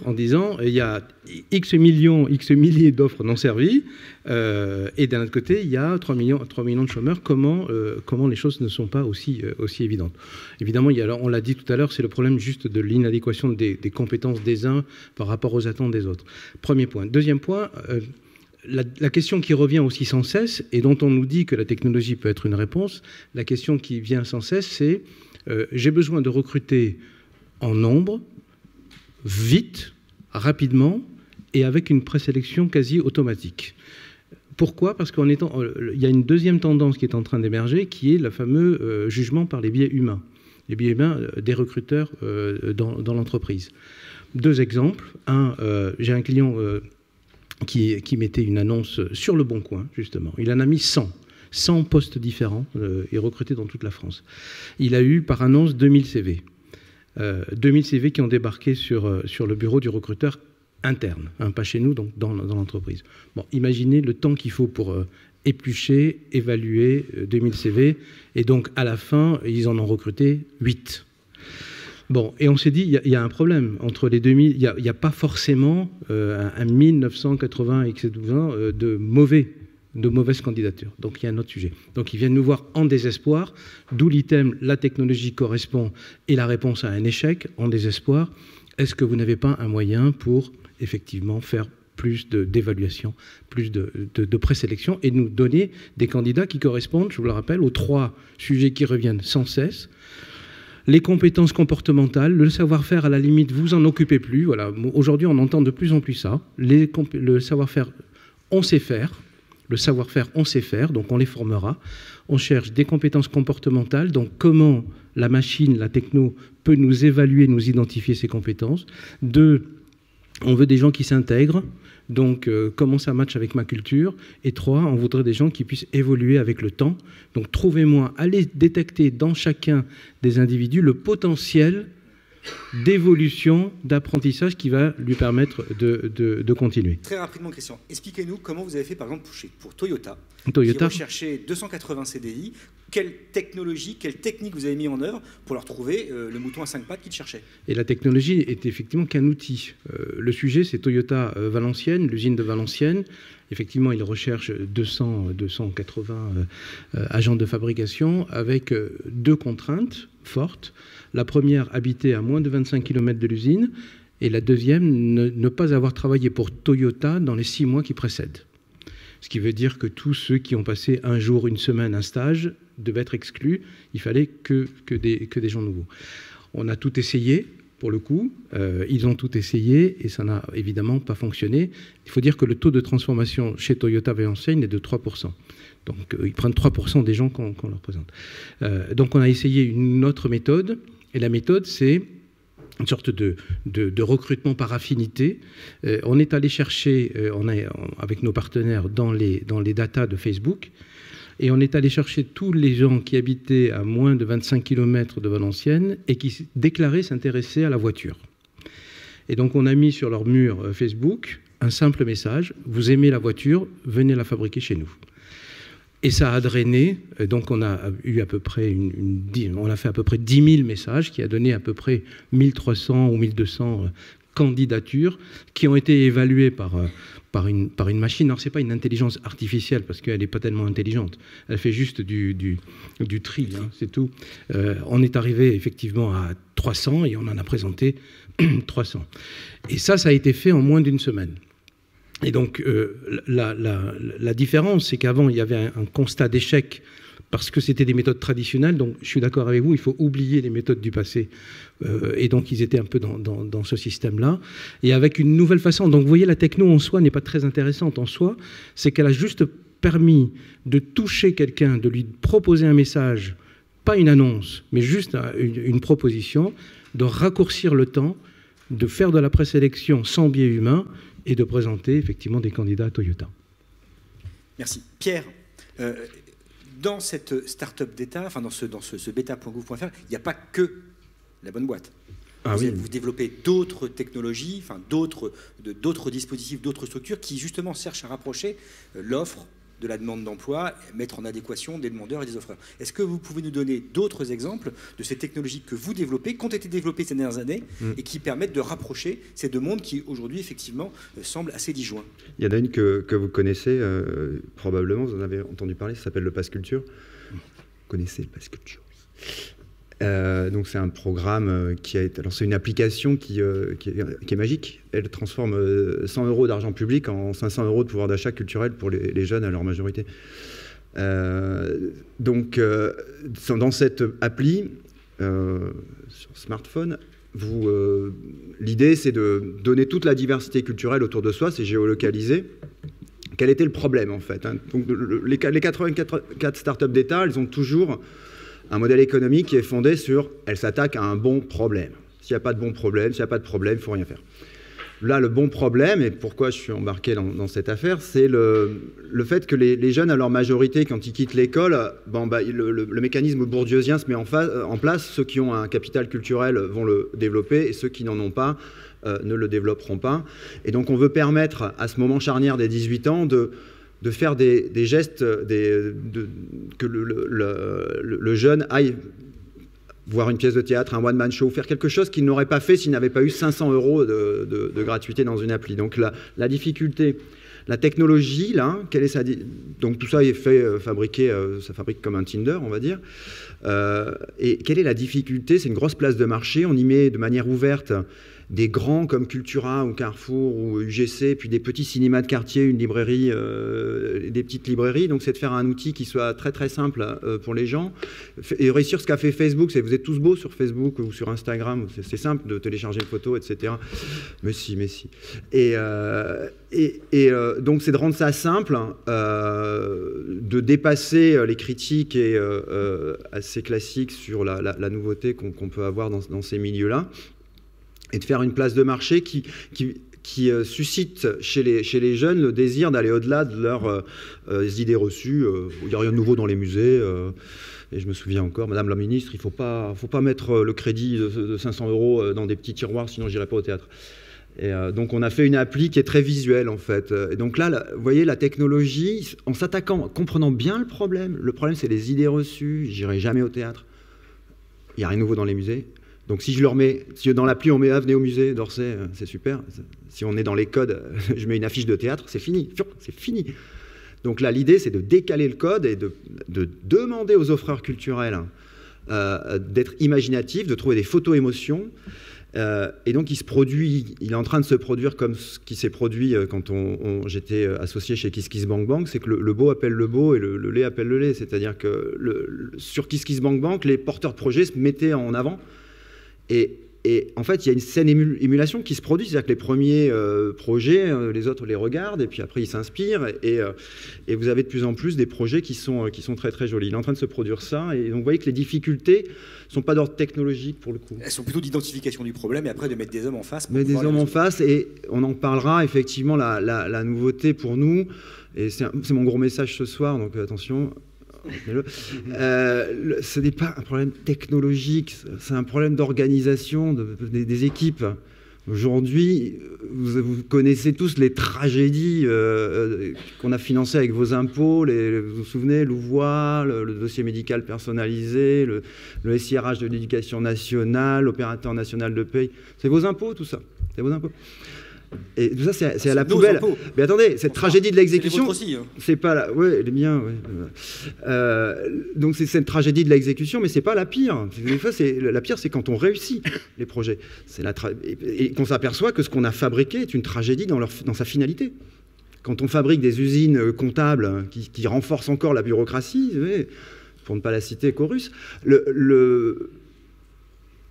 en disant il y a X milliers d'offres non servies, et d'un autre côté, il y a 3 millions de chômeurs. Comment les choses ne sont pas aussi évidentes? Évidemment, on l'a dit tout à l'heure, c'est le problème juste de l'inadéquation des compétences des uns par rapport aux attentes des autres. Premier point. Deuxième point, la question qui revient aussi sans cesse, et dont on nous dit que la technologie peut être une réponse, la question qui vient sans cesse, c'est j'ai besoin de recruter en nombre, vite, rapidement, et avec une présélection quasi automatique. Pourquoi? Parce qu'il y a une deuxième tendance qui est en train d'émerger, qui est le fameux jugement par les biais humains. Les biais humains des recruteurs dans l'entreprise. Deux exemples. J'ai un client qui mettait une annonce sur Le Bon Coin, justement. Il en a mis 100 postes différents et recrutés dans toute la France. Il a eu par annonce 2000 CV. 2000 CV qui ont débarqué sur le bureau du recruteur interne, pas chez nous, donc dans l'entreprise. Bon, imaginez le temps qu'il faut pour éplucher, évaluer 2000 CV, et donc à la fin, ils en ont recruté 8. Bon, et on s'est dit, il y a un problème. Entre les 2000, il n'y a pas forcément un 1980 de mauvaises candidatures. Donc il y a un autre sujet. Donc ils viennent nous voir en désespoir, d'où l'item « la technologie correspond » et la réponse à un échec, en désespoir. Est-ce que vous n'avez pas un moyen pour effectivement faire plus d'évaluation, plus de présélection et nous donner des candidats qui correspondent, je vous le rappelle, aux 3 sujets qui reviennent sans cesse. Les compétences comportementales, le savoir-faire, à la limite, vous en occupez plus. Voilà. Aujourd'hui, on entend de plus en plus ça. Le savoir-faire, on sait faire. Le savoir-faire, on sait faire, donc on les formera. On cherche des compétences comportementales, donc comment la machine, la techno, peut nous évaluer, nous identifier ces compétences. 2, on veut des gens qui s'intègrent, donc comment ça matche avec ma culture. Et 3, on voudrait des gens qui puissent évoluer avec le temps. Donc trouvez-moi, allez détecter dans chacun des individus le potentiel d'évolution, d'apprentissage qui va lui permettre de continuer. Très rapidement, Christian, expliquez-nous comment vous avez fait, par exemple, pour Toyota, qui recherchait 280 CDI. Quelle technologie, quelle technique vous avez mis en œuvre pour leur trouver le mouton à 5 pattes qu'ils cherchaient? Et la technologie est effectivement qu'un outil. Le sujet, c'est Toyota Valenciennes, l'usine de Valenciennes. Effectivement, ils recherchent 280 agents de fabrication avec 2 contraintes fortes. La première, habiter à moins de 25 km de l'usine, et la deuxième, ne pas avoir travaillé pour Toyota dans les 6 mois qui précèdent. Ce qui veut dire que tous ceux qui ont passé un jour, une semaine, un stage devaient être exclus. Il fallait que des gens nouveaux. On a tout essayé, pour le coup. Ils ont tout essayé et ça n'a évidemment pas fonctionné. Il faut dire que le taux de transformation chez Toyota Valenciennes est de 3%. Donc ils prennent 3% des gens qu'on leur présente. Donc on a essayé une autre méthode. Et la méthode, c'est une sorte de recrutement par affinité. On est allé chercher, avec nos partenaires, dans les datas de Facebook, et on est allé chercher tous les gens qui habitaient à moins de 25 km de Valenciennes et qui déclaraient s'intéresser à la voiture. Et donc on a mis sur leur mur Facebook un simple message: vous aimez la voiture, venez la fabriquer chez nous. Et ça a drainé, donc on a eu à peu près on a fait à peu près 10 000 messages, qui a donné à peu près 1300 ou 1200 candidatures qui ont été évaluées par une machine. Alors c'est pas une intelligence artificielle parce qu'elle n'est pas tellement intelligente. Elle fait juste du tri, hein, c'est tout. On est arrivé effectivement à 300 et on en a présenté 300. Et ça a été fait en moins d'une semaine. Et donc, la différence, c'est qu'avant, il y avait un constat d'échec parce que c'était des méthodes traditionnelles. Donc, je suis d'accord avec vous, il faut oublier les méthodes du passé. Et donc, ils étaient un peu dans ce système-là. Et avec une nouvelle façon. Donc, vous voyez, la techno en soi n'est pas très intéressante en soi. C'est qu'elle a juste permis de toucher quelqu'un, de lui proposer un message, pas une annonce, mais juste une proposition, de raccourcir le temps, de faire de la présélection sans biais humain, et de présenter effectivement des candidats à Toyota. Merci. Pierre, dans cette start-up d'État, enfin dans ce beta.gouv.fr, il n'y a pas que la bonne boîte. Vous développez d'autres technologies, enfin d'autres dispositifs, d'autres structures qui justement cherchent à rapprocher l'offre de la demande d'emploi, mettre en adéquation des demandeurs et des offreurs. Est-ce que vous pouvez nous donner d'autres exemples de ces technologies que vous développez, qui ont été développées ces dernières années et qui permettent de rapprocher ces deux mondes qui, aujourd'hui, effectivement, semblent assez disjoints? Il y en a une que vous connaissez, probablement, vous en avez entendu parler, ça s'appelle le Pass Culture. Vous connaissez le Pass Culture? Donc c'est un programme qui a été... Alors c'est une application qui est magique. Elle transforme 100 € d'argent public en 500 € de pouvoir d'achat culturel pour les jeunes à leur majorité. Donc dans cette appli, sur smartphone, l'idée c'est de donner toute la diversité culturelle autour de soi, c'est géolocalisé. Quel était le problème en fait, hein? Donc, les 84 startups d'État, elles ont toujours un modèle économique qui est fondé sur « elles s'attaquent à un bon problème ». S'il n'y a pas de bon problème, il ne faut rien faire. Là, le bon problème, et pourquoi je suis embarqué dans cette affaire, c'est le fait que les jeunes, à leur majorité, quand ils quittent l'école, le mécanisme bourdieusien se met en place. Ceux qui ont un capital culturel vont le développer, et ceux qui n'en ont pas ne le développeront pas. Et donc, on veut permettre, à ce moment charnière des 18 ans, de faire des gestes, que le jeune aille voir une pièce de théâtre, un one-man show, faire quelque chose qu'il n'aurait pas fait s'il n'avait pas eu 500 € de gratuité dans une appli. Donc la difficulté, la technologie, là, quelle est donc tout ça est fabriqué, ça fabrique comme un Tinder, on va dire. Et quelle est la difficulté? C'est une grosse place de marché, on y met de manière ouverte des grands comme Cultura ou Carrefour ou UGC, puis des petits cinémas de quartier, une librairie, des petites librairies. Donc c'est de faire un outil qui soit très très simple pour les gens. Et réussir ce qu'a fait Facebook, c'est vous êtes tous beaux sur Facebook ou sur Instagram, c'est simple de télécharger une photo, etc. Mais si. Et donc c'est de rendre ça simple, de dépasser les critiques assez classiques sur la nouveauté qu'on peut avoir dans ces milieux-là, et de faire une place de marché qui suscite chez les jeunes le désir d'aller au-delà de leurs idées reçues. Il n'y a rien de nouveau dans les musées. Et je me souviens encore, Madame la Ministre, il ne faut pas mettre le crédit de 500 € dans des petits tiroirs, sinon je n'irai pas au théâtre. Et donc on a fait une appli qui est très visuelle en fait. Et donc là, vous voyez, la technologie, en s'attaquant, en comprenant bien le problème c'est les idées reçues, j'irai jamais au théâtre. Il n'y a rien de nouveau dans les musées. Donc si dans l'appli on met venez au musée d'Orsay, c'est super. Si on est dans les codes, je mets une affiche de théâtre, c'est fini. Donc là l'idée c'est de décaler le code et de demander aux offreurs culturels d'être imaginatifs, de trouver des photos-émotions. Et donc il est en train de se produire comme ce qui s'est produit quand j'étais associé chez KissKissBankBank, c'est que le beau appelle le beau et le lait appelle le lait. C'est-à-dire que sur KissKissBankBank, les porteurs de projets se mettaient en avant. Et en fait, il y a une saine émulation qui se produit, c'est-à-dire que les premiers projets, les autres les regardent, et puis après ils s'inspirent, et vous avez de plus en plus des projets qui sont très très jolis. Il est en train de se produire ça, et donc vous voyez que les difficultés ne sont pas d'ordre technologique pour le coup. Elles sont plutôt d'identification du problème, et après de mettre des hommes en face. Mais des hommes en face, et on en parlera effectivement, la nouveauté pour nous, et c'est mon gros message ce soir, donc attention... ce n'est pas un problème technologique, c'est un problème d'organisation des équipes. Aujourd'hui, vous connaissez tous les tragédies qu'on a financées avec vos impôts, vous vous souvenez, Louvois, le dossier médical personnalisé, le SIRH de l'éducation nationale, l'opérateur national de paye. C'est vos impôts, tout ça. C'est vos impôts. Et tout ça, c'est à la poubelle. Mais attendez, cette tragédie de l'exécution, c'est pas la... Ouais, les miens, ouais. Donc c'est cette tragédie de l'exécution, mais c'est pas la pire. Des fois, la pire, c'est quand on réussit les projets. Et qu'on s'aperçoit que ce qu'on a fabriqué est une tragédie dans sa finalité. Quand on fabrique des usines comptables qui renforcent encore la bureaucratie, pour ne pas la citer, Chorus, le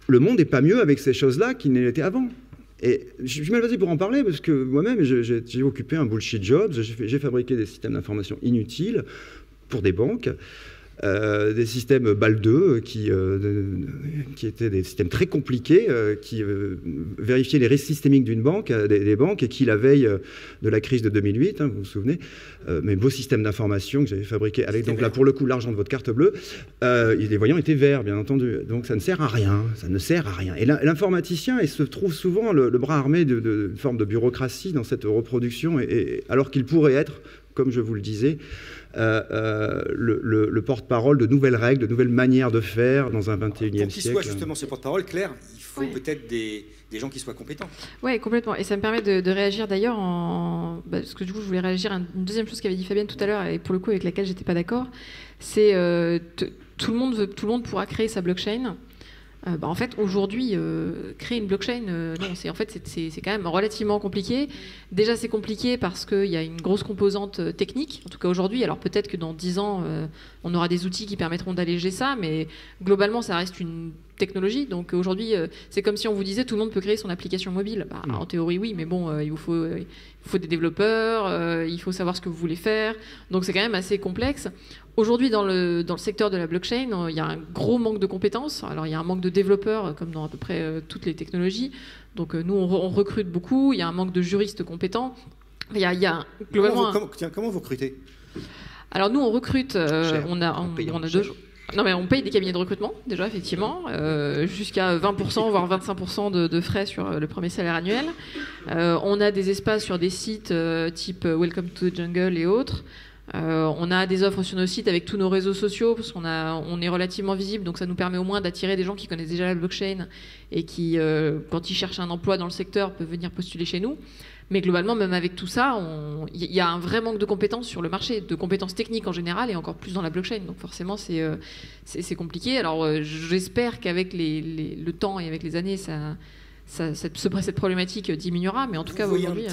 monde n'est pas mieux avec ces choses-là qu'il ne l'était avant. Et je suis mal placé pour en parler parce que moi-même, j'ai occupé un bullshit job, j'ai fabriqué des systèmes d'information inutiles pour des banques, des systèmes BAL2 qui étaient des systèmes très compliqués, qui vérifiaient les risques systémiques d'une banque, des banques, et qui, la veille de la crise de 2008, vous vous souvenez, mes beaux systèmes d'information que j'avais fabriqués avec, donc là, pour le coup, l'argent de votre carte bleue, les voyants étaient verts, bien entendu. Donc ça ne sert à rien, Et l'informaticien, il se trouve souvent le bras armé d'une forme de bureaucratie dans cette reproduction, alors qu'il pourrait être comme je vous le disais, le porte-parole de nouvelles règles, de nouvelles manières de faire dans un 21e siècle. Pour qu'il soit justement ce porte-parole, Claire, il faut peut-être des gens qui soient compétents. Oui, complètement. Et ça me permet de réagir d'ailleurs parce que du coup, je voulais réagir à une deuxième chose qu'avait dit Fabienne tout à l'heure et pour le coup avec laquelle j'étais pas d'accord. C'est tout le monde pourra créer sa blockchain. En fait, aujourd'hui, créer une blockchain, non, c'est quand même relativement compliqué. Déjà, c'est compliqué parce qu'il y a une grosse composante technique, en tout cas aujourd'hui. Alors peut-être que dans 10 ans, on aura des outils qui permettront d'alléger ça, mais globalement, ça reste une technologie. Donc aujourd'hui, c'est comme si on vous disait tout le monde peut créer son application mobile. En théorie, oui, mais bon, il vous faut des développeurs, il faut savoir ce que vous voulez faire. Donc c'est quand même assez complexe. Aujourd'hui, dans le secteur de la blockchain, il y a un gros manque de compétences. Alors, il y a un manque de développeurs, comme dans à peu près toutes les technologies. Donc, nous, on recrute beaucoup. Il y a un manque de juristes compétents. Il y a globalement... Comment vous recrutez? Alors, nous, on recrute... on a deux... Non, mais on paye des cabinets de recrutement, déjà, effectivement, jusqu'à 20%, voire 25% de frais sur le premier salaire annuel. On a des espaces sur des sites type Welcome to the Jungle et autres. On a des offres sur nos sites avec tous nos réseaux sociaux parce on est relativement visible, donc ça nous permet au moins d'attirer des gens qui connaissent déjà la blockchain et qui, quand ils cherchent un emploi dans le secteur, peuvent venir postuler chez nous. Mais globalement, même avec tout ça, il y a un vrai manque de compétences sur le marché, de compétences techniques en général et encore plus dans la blockchain. Donc forcément, c'est compliqué. Alors j'espère qu'avec le temps et avec les années, cette problématique diminuera, mais en tout cas aujourd'hui...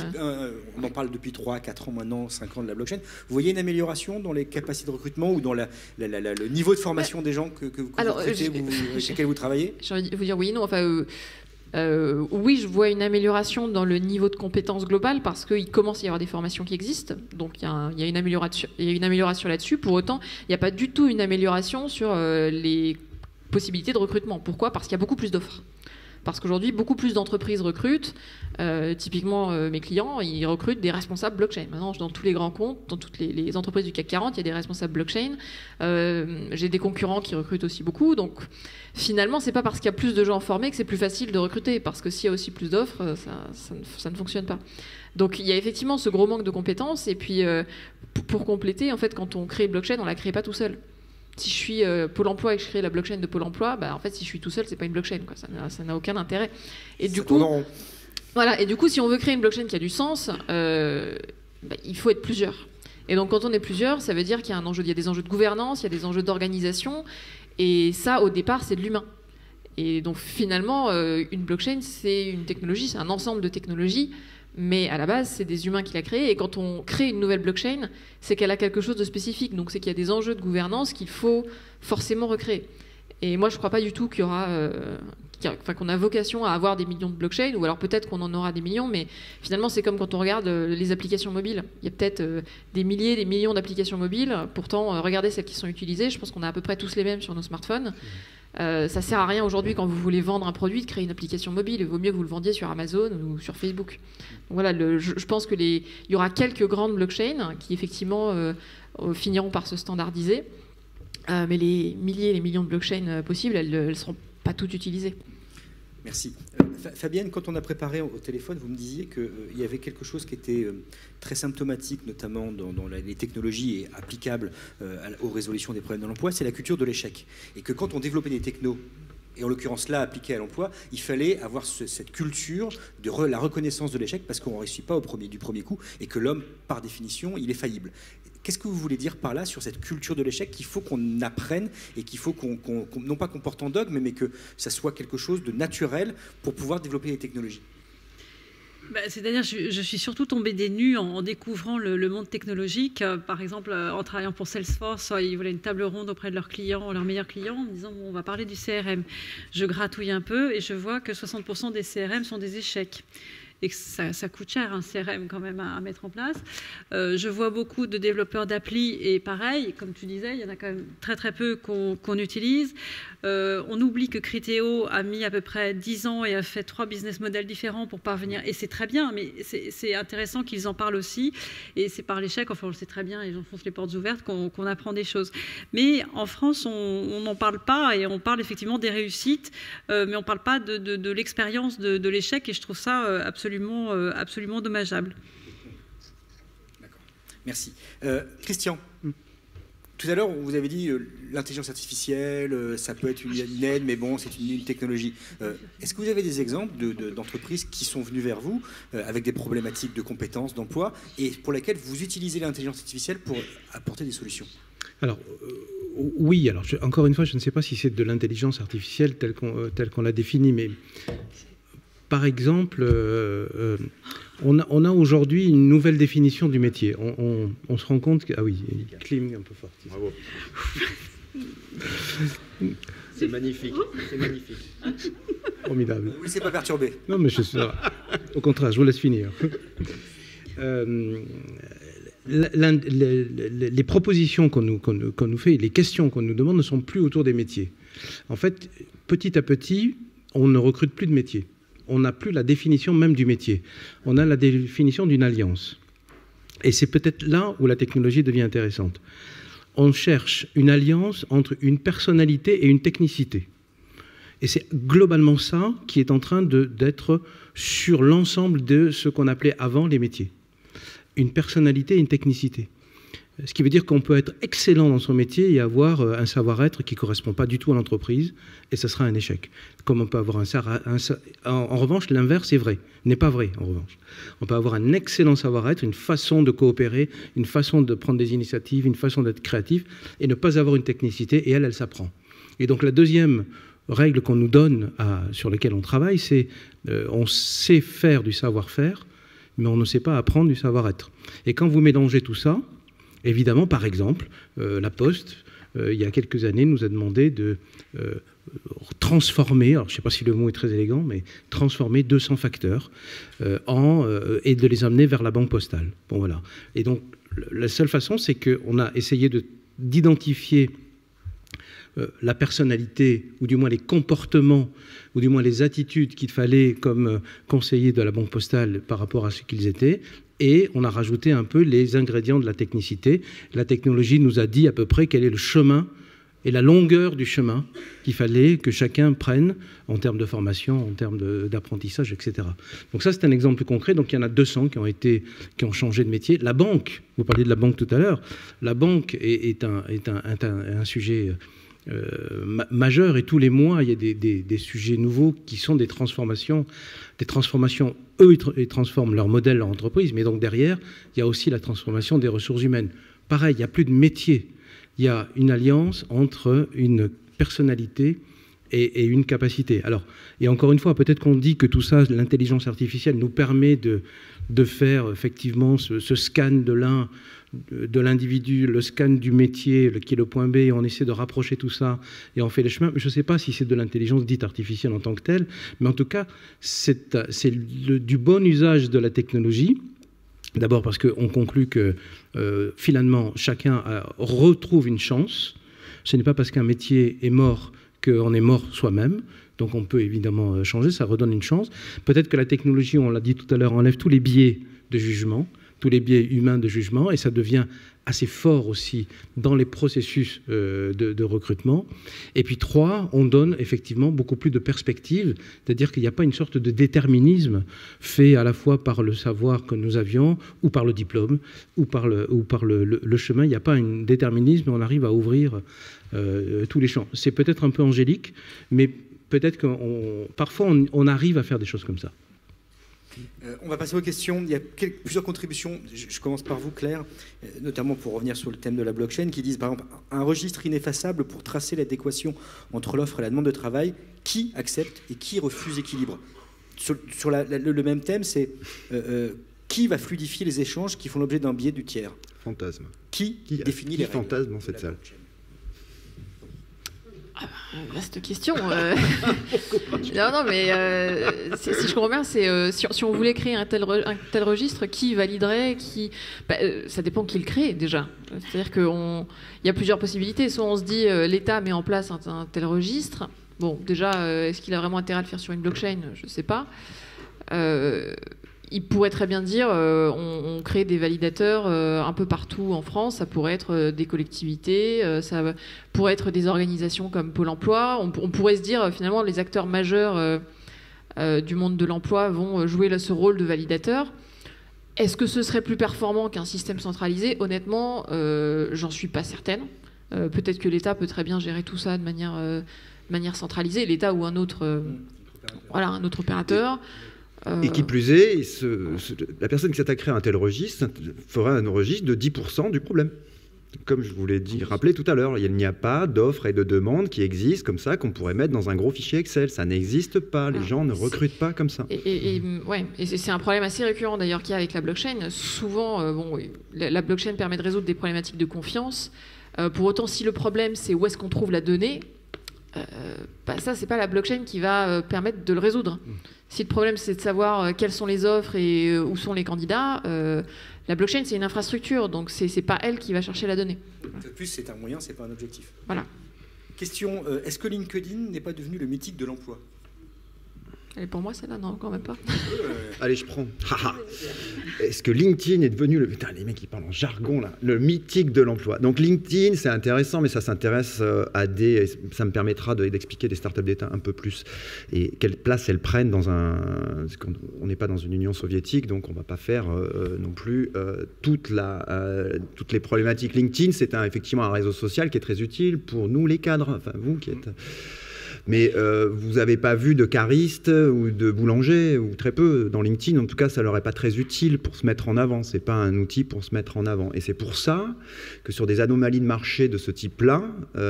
on en parle depuis 3, 4 ans maintenant, 5 ans de la blockchain. Vous voyez une amélioration dans les capacités de recrutement ou dans le niveau de formation des gens que vous recrutez, chez lesquels vous travaillez? J'ai envie de vous dire oui, non. Enfin, oui, je vois une amélioration dans le niveau de compétences globales parce qu'il commence à y avoir des formations qui existent. Donc il y a une amélioration là-dessus. Pour autant, il n'y a pas du tout une amélioration sur les possibilités de recrutement. Pourquoi? Parce qu'il y a beaucoup plus d'offres. Parce qu'aujourd'hui, beaucoup plus d'entreprises recrutent. Typiquement, mes clients, ils recrutent des responsables blockchain. Maintenant, dans tous les grands comptes, dans toutes les entreprises du CAC 40, il y a des responsables blockchain. J'ai des concurrents qui recrutent aussi beaucoup. Donc, finalement, c'est pas parce qu'il y a plus de gens formés que c'est plus facile de recruter. Parce que s'il y a aussi plus d'offres, ça ne fonctionne pas. Donc, il y a effectivement ce gros manque de compétences. Et puis, pour compléter, en fait, quand on crée une blockchain, on la crée pas tout seul. Si je suis Pôle emploi et que je crée la blockchain de Pôle emploi, en fait, si je suis tout seul, c'est pas une blockchain, quoi. Ça n'a aucun intérêt. Et du coup, voilà. Et du coup, si on veut créer une blockchain qui a du sens, il faut être plusieurs. Et donc, quand on est plusieurs, ça veut dire qu'il y a des enjeux de gouvernance, il y a des enjeux d'organisation, et ça, au départ, c'est de l'humain. Et donc, finalement, une blockchain, c'est une technologie, c'est un ensemble de technologies. Mais à la base, c'est des humains qui l'a créé. Et quand on crée une nouvelle blockchain, c'est qu'elle a quelque chose de spécifique. Donc c'est qu'il y a des enjeux de gouvernance qu'il faut forcément recréer. Et moi, je ne crois pas du tout qu'il y aura, qu'on a vocation à avoir des millions de blockchains, ou alors peut-être qu'on en aura des millions, mais finalement, c'est comme quand on regarde les applications mobiles. Il y a peut-être des milliers, des millions d'applications mobiles. Pourtant, regardez celles qui sont utilisées. Je pense qu'on a à peu près tous les mêmes sur nos smartphones. Ça sert à rien aujourd'hui quand vous voulez vendre un produit de créer une application mobile. Il vaut mieux que vous le vendiez sur Amazon ou sur Facebook. Donc voilà, je pense que il y aura quelques grandes blockchains qui effectivement finiront par se standardiser, mais les milliers, les millions de blockchains possibles, elles ne seront pas toutes utilisées. Merci. Fabienne, quand on a préparé au téléphone, vous me disiez qu'il y avait quelque chose qui était très symptomatique, notamment dans les technologies et applicable aux résolutions des problèmes de l'emploi, c'est la culture de l'échec. Et que quand on développait des technos, et en l'occurrence là, appliquées à l'emploi, il fallait avoir cette culture de la reconnaissance de l'échec parce qu'on ne réussit pas du premier coup et que l'homme, par définition, il est faillible. Qu'est-ce que vous voulez dire par là sur cette culture de l'échec qu'il faut qu'on apprenne et qu'il faut non pas qu'on porte en dogme, mais que ça soit quelque chose de naturel pour pouvoir développer les technologies? C'est-à-dire, je suis surtout tombée des nues en découvrant le monde technologique. Par exemple, en travaillant pour Salesforce, ils voulaient une table ronde auprès de leurs clients, leurs meilleurs clients, en me disant bon, on va parler du CRM. Je gratouille un peu et je vois que 60% des CRM sont des échecs. Et que ça coûte cher un CRM quand même à mettre en place. Je vois beaucoup de développeurs d'appli et pareil, comme tu disais, il y en a quand même très très peu qu'on utilise. On oublie que Criteo a mis à peu près 10 ans et a fait 3 business models différents pour parvenir, et c'est très bien, mais c'est intéressant qu'ils en parlent aussi, et c'est par l'échec, enfin on le sait très bien, et j'enfonce les portes ouvertes, qu'on apprend des choses. Mais en France, on n'en parle pas, et on parle effectivement des réussites, mais on ne parle pas de l'expérience de l'échec, et je trouve ça absolument dommageable. Merci. Christian, tout à l'heure, vous avez dit l'intelligence artificielle, ça peut être une aide, mais bon, c'est une technologie. Est-ce que vous avez des exemples d'entreprises qui sont venues vers vous avec des problématiques de compétences, d'emploi, et pour lesquelles vous utilisez l'intelligence artificielle pour apporter des solutions? Alors, oui. Alors, encore une fois, je ne sais pas si c'est de l'intelligence artificielle telle qu'on l'a définie, mais par exemple, on a aujourd'hui une nouvelle définition du métier. On se rend compte que... Ah oui, il clim un peu fort. Bravo. C'est magnifique. C'est magnifique. Formidable. Vous ne laissez pas perturber. Non, mais au contraire, je vous laisse finir. Les propositions qu'on nous fait, les questions qu'on nous demande ne sont plus autour des métiers. En fait, petit à petit, on ne recrute plus de métiers. On n'a plus la définition même du métier. On a la définition d'une alliance. Et c'est peut-être là où la technologie devient intéressante. On cherche une alliance entre une personnalité et une technicité. Et c'est globalement ça qui est en train d'être sur l'ensemble de ce qu'on appelait avant les métiers. Une personnalité et une technicité. Ce qui veut dire qu'on peut être excellent dans son métier et avoir un savoir-être qui ne correspond pas du tout à l'entreprise, et ça sera un échec. Comme on peut avoir en revanche, l'inverse est vrai, n'est pas vrai en revanche. On peut avoir un excellent savoir-être, une façon de coopérer, une façon de prendre des initiatives, une façon d'être créatif, et ne pas avoir une technicité, et elle s'apprend. Et donc la deuxième règle qu'on nous donne, sur laquelle on travaille, c'est on sait faire du savoir-faire, mais on ne sait pas apprendre du savoir-être. Et quand vous mélangez tout ça, évidemment, par exemple, la Poste, il y a quelques années, nous a demandé de transformer, alors je ne sais pas si le mot est très élégant, mais transformer 200 facteurs et de les emmener vers la banque postale. Bon, voilà. Et donc, la seule façon, c'est qu'on a essayé d'identifier la personnalité, ou du moins les comportements, ou du moins les attitudes qu'il fallait comme conseiller de la banque postale par rapport à ce qu'ils étaient, et on a rajouté un peu les ingrédients de la technicité. La technologie nous a dit à peu près quel est le chemin et la longueur du chemin qu'il fallait que chacun prenne en termes de formation, en termes d'apprentissage, etc. Donc ça, c'est un exemple concret. Donc il y en a 200 qui ont changé de métier. La banque, vous parliez de la banque tout à l'heure, la banque est un sujet majeur, et tous les mois, il y a des sujets nouveaux qui sont des transformations. Eux, ils transforment leur modèle, leur entreprise, mais donc derrière, il y a aussi la transformation des ressources humaines. Pareil, il n'y a plus de métier. Il y a une alliance entre une personnalité et une capacité. Alors, et encore une fois, peut-être qu'on dit que tout ça, l'intelligence artificielle nous permet de faire effectivement ce scan de l'individu, le scan du métier, qui est le point B, et on essaie de rapprocher tout ça, et on fait les chemins. Je ne sais pas si c'est de l'intelligence dite artificielle en tant que telle, mais en tout cas, c'est du bon usage de la technologie. D'abord parce qu'on conclut que finalement, chacun retrouve une chance. Ce n'est pas parce qu'un métier est mort qu'on est mort soi-même. Donc on peut évidemment changer, ça redonne une chance. Peut-être que la technologie, on l'a dit tout à l'heure, enlève tous les biais de jugement, tous les biais humains de jugement, et ça devient assez fort aussi dans les processus de recrutement. Et puis 3, on donne effectivement beaucoup plus de perspectives, c'est-à-dire qu'il n'y a pas une sorte de déterminisme fait à la fois par le savoir que nous avions, ou par le diplôme, ou par le chemin. Il n'y a pas un déterminisme, on arrive à ouvrir tous les champs. C'est peut-être un peu angélique, mais peut-être que parfois on arrive à faire des choses comme ça. On va passer aux questions. Il y a plusieurs contributions. Je commence par vous, Claire, notamment pour revenir sur le thème de la blockchain, qui disent, par exemple, un registre ineffaçable pour tracer l'adéquation entre l'offre et la demande de travail. Qui accepte et qui refuse équilibre? Sur le même thème, c'est qui va fluidifier les échanges qui font l'objet d'un biais du tiers? Fantasme. Qui définit les règles? Fantasme dans cette salle? Vaste question. Non, mais si je comprends bien, c'est si on voulait créer un tel registre, qui validerait, ça dépend qui le crée déjà. C'est-à-dire qu'il y a plusieurs possibilités. Soit on se dit l'État met en place un tel registre. Bon, déjà, est-ce qu'il a vraiment intérêt à le faire sur une blockchain? Je ne sais pas. Il pourrait très bien dire on crée des validateurs un peu partout en France. Ça pourrait être des collectivités, ça pourrait être des organisations comme Pôle emploi. On pourrait se dire finalement les acteurs majeurs du monde de l'emploi vont jouer ce rôle de validateur. Est-ce que ce serait plus performant qu'un système centralisé? Honnêtement, j'en suis pas certaine. Peut-être que l'État peut très bien gérer tout ça de manière centralisée, l'État ou un autre opérateur. Et qui plus est, la personne qui s'attaquerait à un tel registre fera un registre de 10% du problème. Comme je vous l'ai rappelé tout à l'heure, il n'y a pas d'offres et de demandes qui existent comme ça, qu'on pourrait mettre dans un gros fichier Excel. Ça n'existe pas. Les gens ne recrutent pas comme ça. Et c'est un problème assez récurrent d'ailleurs qu'il y a avec la blockchain. Souvent, la blockchain permet de résoudre des problématiques de confiance. Pour autant, si le problème, c'est où est-ce qu'on trouve la donnée, ça, c'est pas la blockchain qui va permettre de le résoudre. Si le problème, c'est de savoir quelles sont les offres et où sont les candidats, la blockchain, c'est une infrastructure, donc c'est pas elle qui va chercher la donnée. De plus, c'est un moyen, c'est pas un objectif. Voilà. Question, est-ce que LinkedIn n'est pas devenu le mythique de l'emploi? Elle est pour moi, celle-là? Non, quand même pas. Allez, je prends. Est-ce que LinkedIn est devenu le... Putain, les mecs, ils parlent en jargon, là. Le mythique de l'emploi. Donc, LinkedIn, c'est intéressant, mais ça s'intéresse à des... Ça me permettra d'expliquer des startups d'État un peu plus. Et quelle place elles prennent dans un... On n'est pas dans une Union soviétique, donc on ne va pas faire non plus toutes les problématiques. LinkedIn, c'est effectivement un réseau social qui est très utile pour nous, les cadres. Enfin, vous qui êtes... Mais vous n'avez pas vu de caristes ou de boulangers, ou très peu, dans LinkedIn. En tout cas, ça ne leur est pas très utile pour se mettre en avant. Ce n'est pas un outil pour se mettre en avant. Et c'est pour ça que sur des anomalies de marché de ce type-là,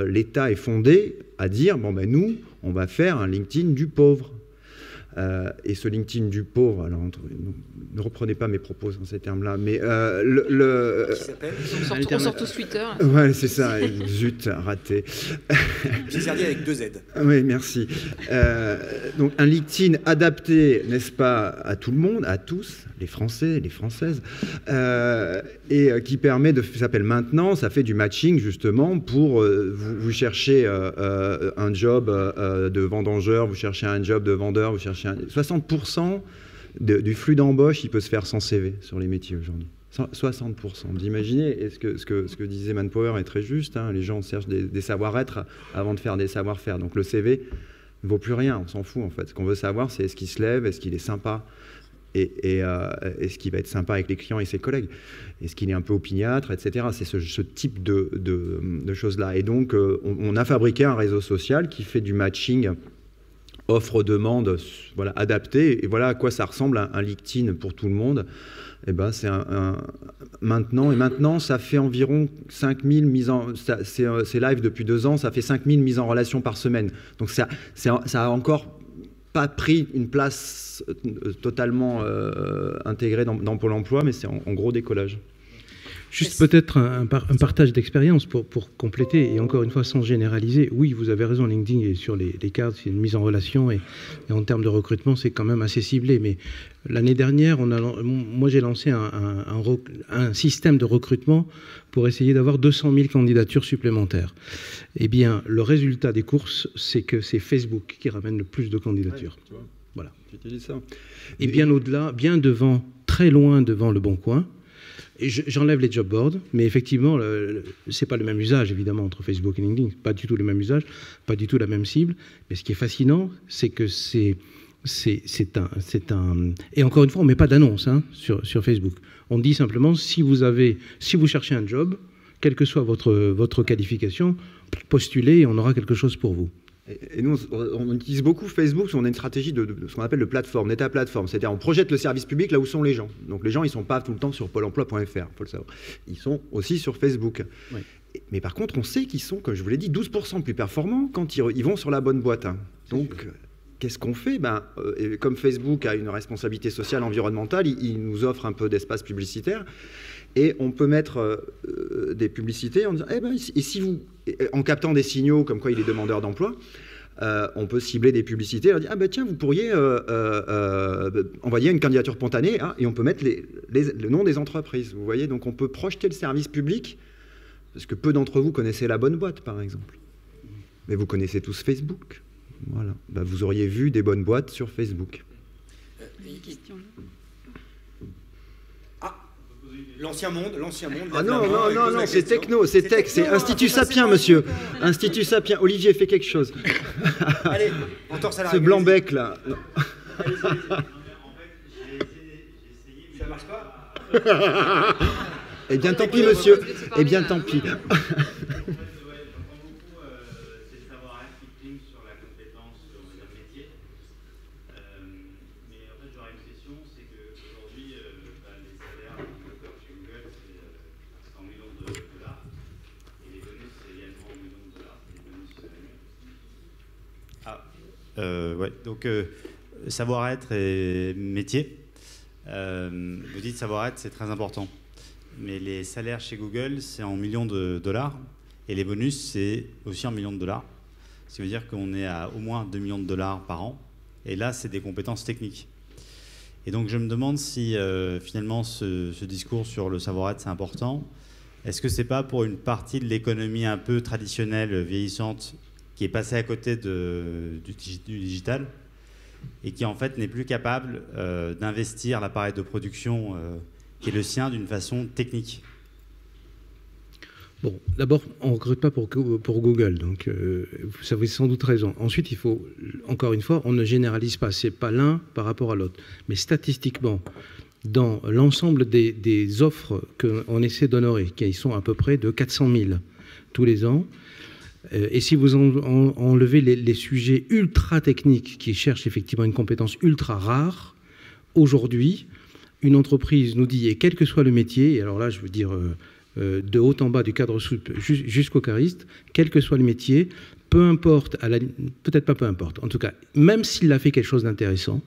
l'État est fondé à dire, bon ben nous, on va faire un LinkedIn du pauvre. Et ce LinkedIn du pauvre, alors ne reprenez pas mes propos dans ces termes-là, mais on sort tous Twitter. Ouais, c'est ça. Zut, raté. J'ai servi avec 2 Z. Oui, merci. Donc un LinkedIn adapté, n'est-ce pas, à tout le monde, à tous, les Français, les Françaises, et qui permet de, ça s'appelle Maintenant, ça fait du matching justement pour vous chercher un job de vendangeur, vous cherchez un job de vendeur, vous cherchez 60% du flux d'embauche, il peut se faire sans CV sur les métiers aujourd'hui. 60%. Vous imaginez, et ce que disait Manpower est très juste, hein, les gens cherchent des savoir-être avant de faire des savoir-faire. Donc le CV ne vaut plus rien, on s'en fout en fait. Ce qu'on veut savoir, c'est est-ce qu'il se lève, est-ce qu'il est sympa, et est-ce qu'il va être sympa avec les clients et ses collègues, est-ce qu'il est un peu opiniâtre, etc. C'est ce type de choses-là. Et donc on a fabriqué un réseau social qui fait du matching offre-demande, voilà, adapté, et voilà à quoi ça ressemble un LinkedIn pour tout le monde. Et ben c'est maintenant ça fait environ 5000 mises en... C'est live depuis 2 ans, ça fait 5000 mises en relation par semaine. Donc ça a encore pas pris une place totalement intégrée dans Pôle emploi, mais c'est en gros décollage. Juste peut-être un partage d'expérience pour compléter, et encore une fois sans généraliser. Oui, vous avez raison, LinkedIn est sur les cadres, c'est une mise en relation, et en termes de recrutement, c'est quand même assez ciblé. Mais l'année dernière, moi j'ai lancé un système de recrutement pour essayer d'avoir 200 000 candidatures supplémentaires. Eh bien, le résultat des courses, c'est que c'est Facebook qui ramène le plus de candidatures. Ouais, tu vois, voilà. J'utilise ça. Et bien au-delà, bien devant, très loin devant Le Bon Coin. Et j'enlève les job boards, mais effectivement, c'est pas le même usage, évidemment, entre Facebook et LinkedIn. Pas du tout le même usage, pas du tout la même cible. Mais ce qui est fascinant, c'est que c'est un... Et encore une fois, on ne met pas d'annonce sur Facebook. On dit simplement, si vous cherchez un job, quelle que soit votre qualification, postulez et on aura quelque chose pour vous. Et nous, on utilise beaucoup Facebook parce qu'on a une stratégie de ce qu'on appelle le plateforme, d'état plateforme. C'est-à-dire on projette le service public là où sont les gens. Donc les gens, ils ne sont pas tout le temps sur pôle emploi.fr, il faut le savoir. Ils sont aussi sur Facebook. Oui. Mais par contre, on sait qu'ils sont, comme je vous l'ai dit, 12% plus performants quand ils vont sur la bonne boîte. Donc, qu'est-ce qu'on fait ? Comme Facebook a une responsabilité sociale, environnementale, il nous offre un peu d'espace publicitaire. Et on peut mettre des publicités en disant, en captant des signaux comme quoi il est demandeur d'emploi, on peut cibler des publicités, on dit, tiens, vous pourriez envoyer une candidature spontanée, et on peut mettre le nom des entreprises. Vous voyez, donc on peut projeter le service public, parce que peu d'entre vous connaissez la bonne boîte, par exemple. Mais vous connaissez tous Facebook. Voilà. Vous auriez vu des bonnes boîtes sur Facebook. L'ancien monde. Ah non, c'est techno, c'est tech, c'est Institut Sapien, monsieur. Institut Sapien. Olivier, fais quelque chose. Allez, on torse à la ce blanc-bec, là. Ça marche pas ? Eh bien, tant pis, monsieur. Eh bien, tant pis. Ouais, donc savoir-être et métier. Vous dites savoir-être, c'est très important. Mais les salaires chez Google, c'est en millions de dollars. Et les bonus, c'est aussi en millions de dollars. Ce qui veut dire qu'on est à au moins 2 millions de dollars par an. Et là, c'est des compétences techniques. Et donc, je me demande si finalement ce discours sur le savoir-être, c'est important. Est-ce que c'est pas pour une partie de l'économie un peu traditionnelle, vieillissante, qui est passée à côté du digital et qui en fait n'est plus capable d'investir l'appareil de production qui est le sien d'une façon technique? Bon, d'abord, on ne recrute pas pour Google, donc vous avez sans doute raison. Ensuite, il faut, encore une fois, on ne généralise pas, c'est pas l'un par rapport à l'autre. Mais statistiquement, dans l'ensemble des offres qu'on essaie d'honorer, qui sont à peu près de 400 000 tous les ans, et si vous enlevez les sujets ultra techniques qui cherchent effectivement une compétence ultra rare, aujourd'hui, une entreprise nous dit, et quel que soit le métier, et alors là je veux dire de haut en bas du cadre jusqu'au cariste, quel que soit le métier, peu importe, peut-être pas peu importe, en tout cas, même s'il a fait quelque chose d'intéressant,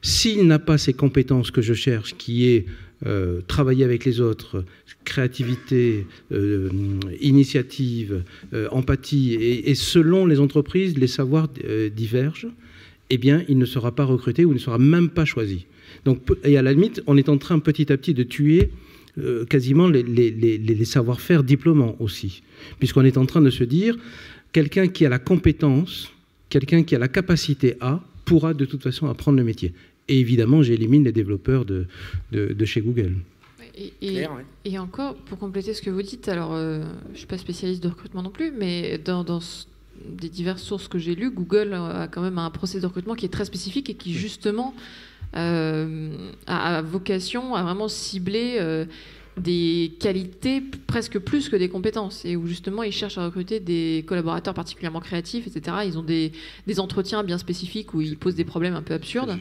s'il n'a pas ces compétences que je cherche, qui est travailler avec les autres, créativité, initiative, empathie, et selon les entreprises, les savoirs divergent, eh bien, il ne sera pas recruté ou il ne sera même pas choisi. Donc, et à la limite, on est en train petit à petit de tuer quasiment les savoir-faire diplômants aussi, puisqu'on est en train de se dire, quelqu'un qui a la compétence, quelqu'un qui a la capacité pourra de toute façon apprendre le métier. Et évidemment, j'élimine les développeurs de chez Google. Et encore, pour compléter ce que vous dites, alors je ne suis pas spécialiste de recrutement non plus, mais dans des diverses sources que j'ai lues, Google a quand même un processus de recrutement qui est très spécifique et qui justement a vocation à vraiment cibler des qualités presque plus que des compétences, et où justement ils cherchent à recruter des collaborateurs particulièrement créatifs, etc. Ils ont des entretiens bien spécifiques où ils posent des problèmes un peu absurdes.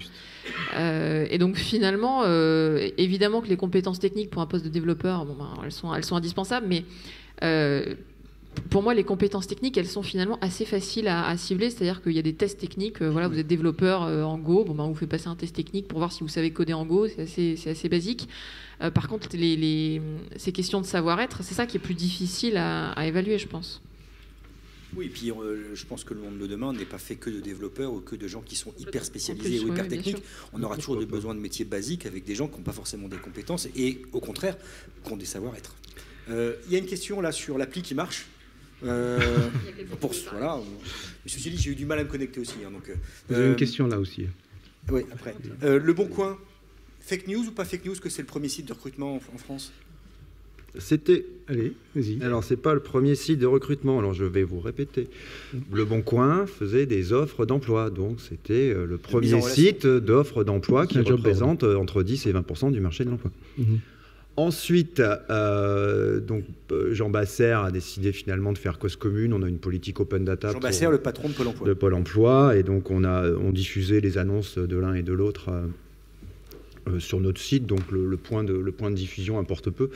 Et donc finalement, évidemment que les compétences techniques pour un poste de développeur, elles sont indispensables, mais pour moi, les compétences techniques, elles sont finalement assez faciles à cibler. C'est-à-dire qu'il y a des tests techniques. Voilà, vous êtes développeur en Go, on vous fait passer un test technique pour voir si vous savez coder en Go. C'est assez basique. Par contre, ces questions de savoir-être, c'est ça qui est plus difficile à évaluer, je pense. Oui, et puis je pense que le monde de demain n'est pas fait que de développeurs ou que de gens qui sont hyper spécialisés ou hyper techniques. On aura toujours des besoins de métiers basiques avec des gens qui n'ont pas forcément des compétences et au contraire, qui ont des savoir-être. Il y a une question là sur l'appli qui marche. Voilà. Mais ceci dit, j'ai eu du mal à me connecter aussi. Donc, vous avez une question là aussi. Oui, après. Le Bon Coin, fake news ou pas fake news que c'est le premier site de recrutement en France? C'était... Allez, vas-y. Alors, c'est pas le premier site de recrutement. Alors, je vais vous répéter. Le Bon Coin faisait des offres d'emploi. Donc, c'était le premier site d'offres d'emploi qui représente entre 10 et 20% du marché de l'emploi. Ensuite, Jean Basser a décidé finalement de faire cause commune. On a une politique open data. Jean Basser, le patron de Pôle emploi. De Pôle emploi. Et donc, on diffusait les annonces de l'un et de l'autre sur notre site. Donc, le point de diffusion importe peu.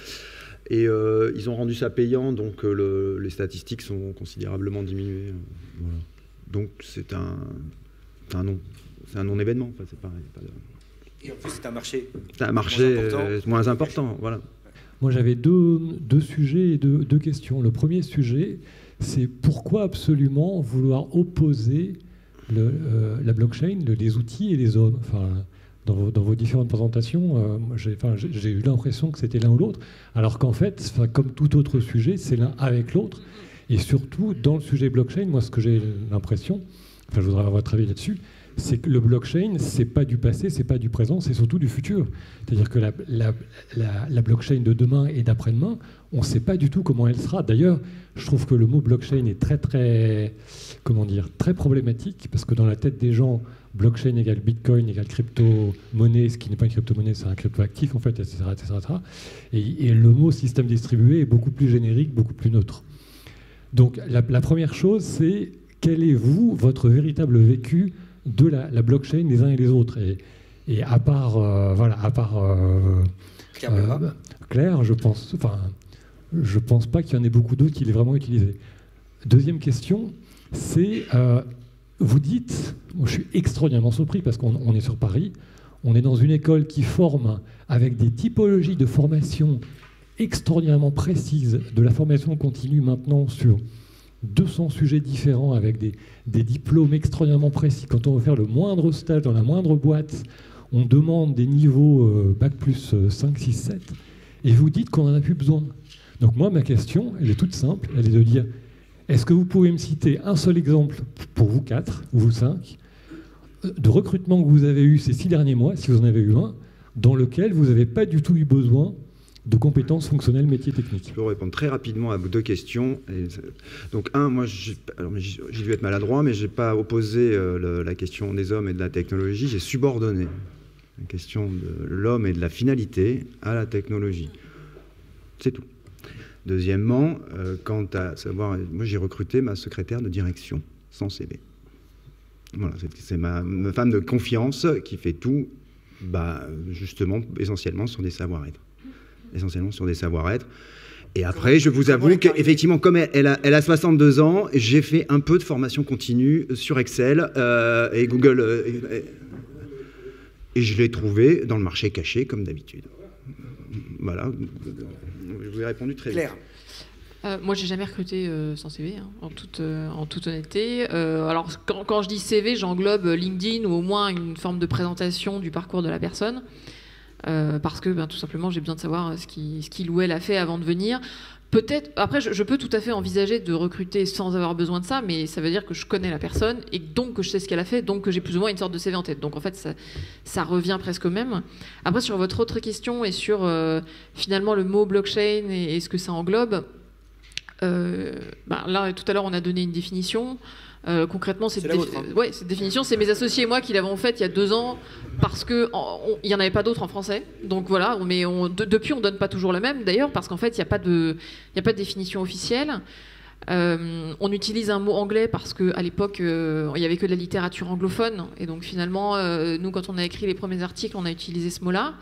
Et ils ont rendu ça payant. Donc, les statistiques sont considérablement diminuées. Voilà. Donc, c'est un non-événement. Enfin, c'est pareil. Et en plus, c'est un marché. C'est un marché moins important, voilà. Moi, j'avais deux sujets et deux questions. Le premier sujet, c'est pourquoi absolument vouloir opposer la blockchain, les outils et les hommes. Enfin, dans vos différentes présentations, j'ai eu l'impression que c'était l'un ou l'autre, alors qu'en fait, comme tout autre sujet, c'est l'un avec l'autre. Et surtout, dans le sujet blockchain, moi, ce que j'ai l'impression, je voudrais avoir votre avis là-dessus, c'est que le blockchain, c'est pas du passé, c'est pas du présent, c'est surtout du futur. C'est-à-dire que la blockchain de demain et d'après-demain, on ne sait pas du tout comment elle sera. D'ailleurs, je trouve que le mot blockchain est très problématique, parce que dans la tête des gens, blockchain égale bitcoin égale crypto-monnaie, ce qui n'est pas une crypto-monnaie, c'est un crypto-actif, en fait, etc. Et le mot système distribué est beaucoup plus générique, beaucoup plus neutre. Donc, la première chose, c'est quel est, votre véritable vécu de la blockchain les uns et les autres. Et à part Claire, je pense pas qu'il y en ait beaucoup d'autres qui l'aient vraiment utilisé. Deuxième question, c'est vous dites, je suis extraordinairement surpris parce qu'on est sur Paris, on est dans une école qui forme avec des typologies de formation extraordinairement précises, de la formation continue maintenant sur 200 sujets différents avec des diplômes extraordinairement précis. Quand on veut faire le moindre stage dans la moindre boîte, on demande des niveaux Bac plus 5, 6, 7, et vous dites qu'on n'en a plus besoin. Donc moi, ma question, elle est toute simple, elle est de dire, est-ce que vous pouvez me citer un seul exemple pour vous 4 ou vous 5 de recrutement que vous avez eu ces 6 derniers mois, si vous en avez eu un, dans lequel vous n'avez pas du tout eu besoin de compétences fonctionnelles métiers techniques? Je peux répondre très rapidement à vos 2 questions. Donc, moi, j'ai dû être maladroit, mais je n'ai pas opposé la question des hommes et de la technologie, j'ai subordonné la question de l'homme et de la finalité à la technologie. C'est tout. Deuxièmement, quant à savoir, moi j'ai recruté ma secrétaire de direction sans CV. Voilà, c'est ma femme de confiance qui fait tout, justement, essentiellement sur des savoir-être. Et après, je vous avoue qu'effectivement, comme elle a 62 ans, j'ai fait un peu de formation continue sur Excel et Google. Et je l'ai trouvé dans le marché caché, comme d'habitude. Voilà. Je vous ai répondu très bien. Moi, j'ai jamais recruté sans CV, en toute honnêteté. Alors, quand je dis CV, j'englobe LinkedIn ou au moins une forme de présentation du parcours de la personne. Parce que tout simplement j'ai besoin de savoir ce qu'il ou elle a fait avant de venir. Peut-être, après je peux tout à fait envisager de recruter sans avoir besoin de ça, mais ça veut dire que je connais la personne et donc que je sais ce qu'elle a fait, donc que j'ai plus ou moins une sorte de CV en tête. Donc en fait ça revient presque au même. Après sur votre autre question et sur finalement le mot blockchain et ce que ça englobe, là tout à l'heure on a donné une définition. Concrètement, cette définition, c'est mes associés et moi qui l'avons faite il y a 2 ans parce qu'il n'y en avait pas d'autres en français. Donc voilà, mais depuis, on ne donne pas toujours la même d'ailleurs parce qu'en fait, il n'y a pas de définition officielle. On utilise un mot anglais parce qu'à l'époque, il n'y avait que de la littérature anglophone. Et donc finalement, nous, quand on a écrit les premiers articles, on a utilisé ce mot-là.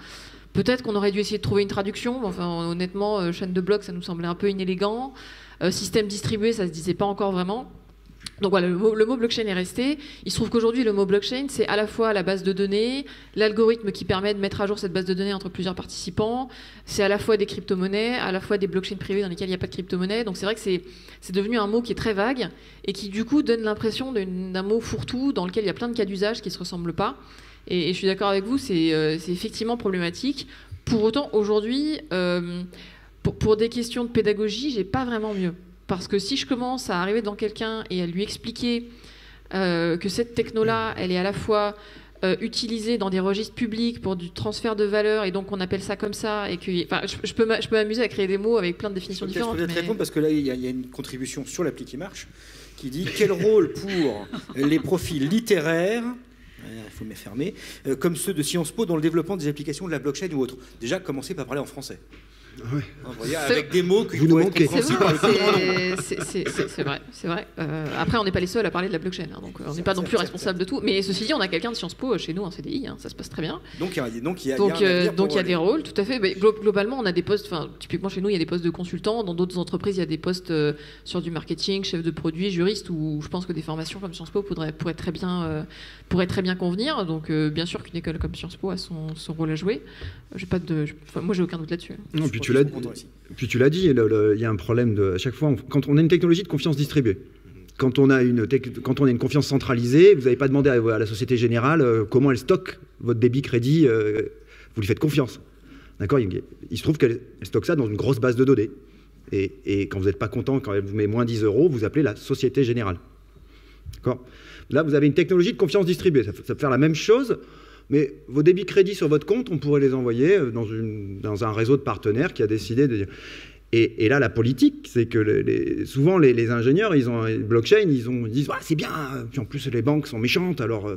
Peut-être qu'on aurait dû essayer de trouver une traduction. Enfin, honnêtement, chaîne de blog, ça nous semblait un peu inélégant. Système distribué, ça ne se disait pas encore vraiment. Donc voilà, le mot blockchain est resté. Il se trouve qu'aujourd'hui, le mot blockchain, c'est à la fois la base de données, l'algorithme qui permet de mettre à jour cette base de données entre plusieurs participants, c'est à la fois des crypto-monnaies, à la fois des blockchains privées dans lesquelles il n'y a pas de crypto-monnaie. Donc c'est vrai que c'est devenu un mot qui est très vague et qui du coup donne l'impression d'un mot fourre-tout dans lequel il y a plein de cas d'usage qui ne se ressemblent pas. Et je suis d'accord avec vous, c'est effectivement problématique. Pour autant, aujourd'hui, pour des questions de pédagogie, j'ai pas vraiment mieux. Parce que si je commence à arriver devant quelqu'un et à lui expliquer que cette techno-là, elle est à la fois utilisée dans des registres publics pour du transfert de valeur, et donc on appelle ça comme ça, et que, je peux m'amuser à créer des mots avec plein de définitions différentes. Je peux peut-être répondre parce que là, il y a une contribution sur l'appli qui marche, qui dit quel rôle pour les profils littéraires, il faut me fermer, comme ceux de Sciences Po dans le développement des applications de la blockchain ou autre. Déjà, commencez par parler en français. Ouais. Avec des mots que vous nous manquez. C'est vrai. Après, on n'est pas les seuls à parler de la blockchain, donc on n'est pas non plus responsable de tout. Mais ceci dit, on a quelqu'un de Sciences Po chez nous en CDI, ça se passe très bien. Donc il y a des rôles, tout à fait. Mais globalement, on a des postes. Typiquement chez nous, il y a des postes de consultants. Dans d'autres entreprises, il y a des postes sur du marketing, chef de produit, juriste. Où je pense que des formations comme Sciences Po pourraient très bien convenir. Donc bien sûr qu'une école comme Sciences Po a son rôle à jouer. Moi, j'ai aucun doute là-dessus. Non, puis tu l'as dit, il y a un problème à chaque fois, quand on a une technologie de confiance distribuée, quand on a une confiance centralisée, vous n'avez pas demandé à la Société Générale comment elle stocke votre débit crédit, vous lui faites confiance. D'accord ? Il se trouve qu'elle stocke ça dans une grosse base de données. Et quand vous n'êtes pas content, quand elle vous met moins 10 €, vous appelez la Société Générale. Là, vous avez une technologie de confiance distribuée. Ça peut faire la même chose, mais vos débits crédits sur votre compte, on pourrait les envoyer dans un réseau de partenaires qui a décidé de dire... Et là, la politique, c'est que souvent, les ingénieurs, ils ont blockchain, ils disent ah, c'est bien, puis en plus, les banques sont méchantes, alors...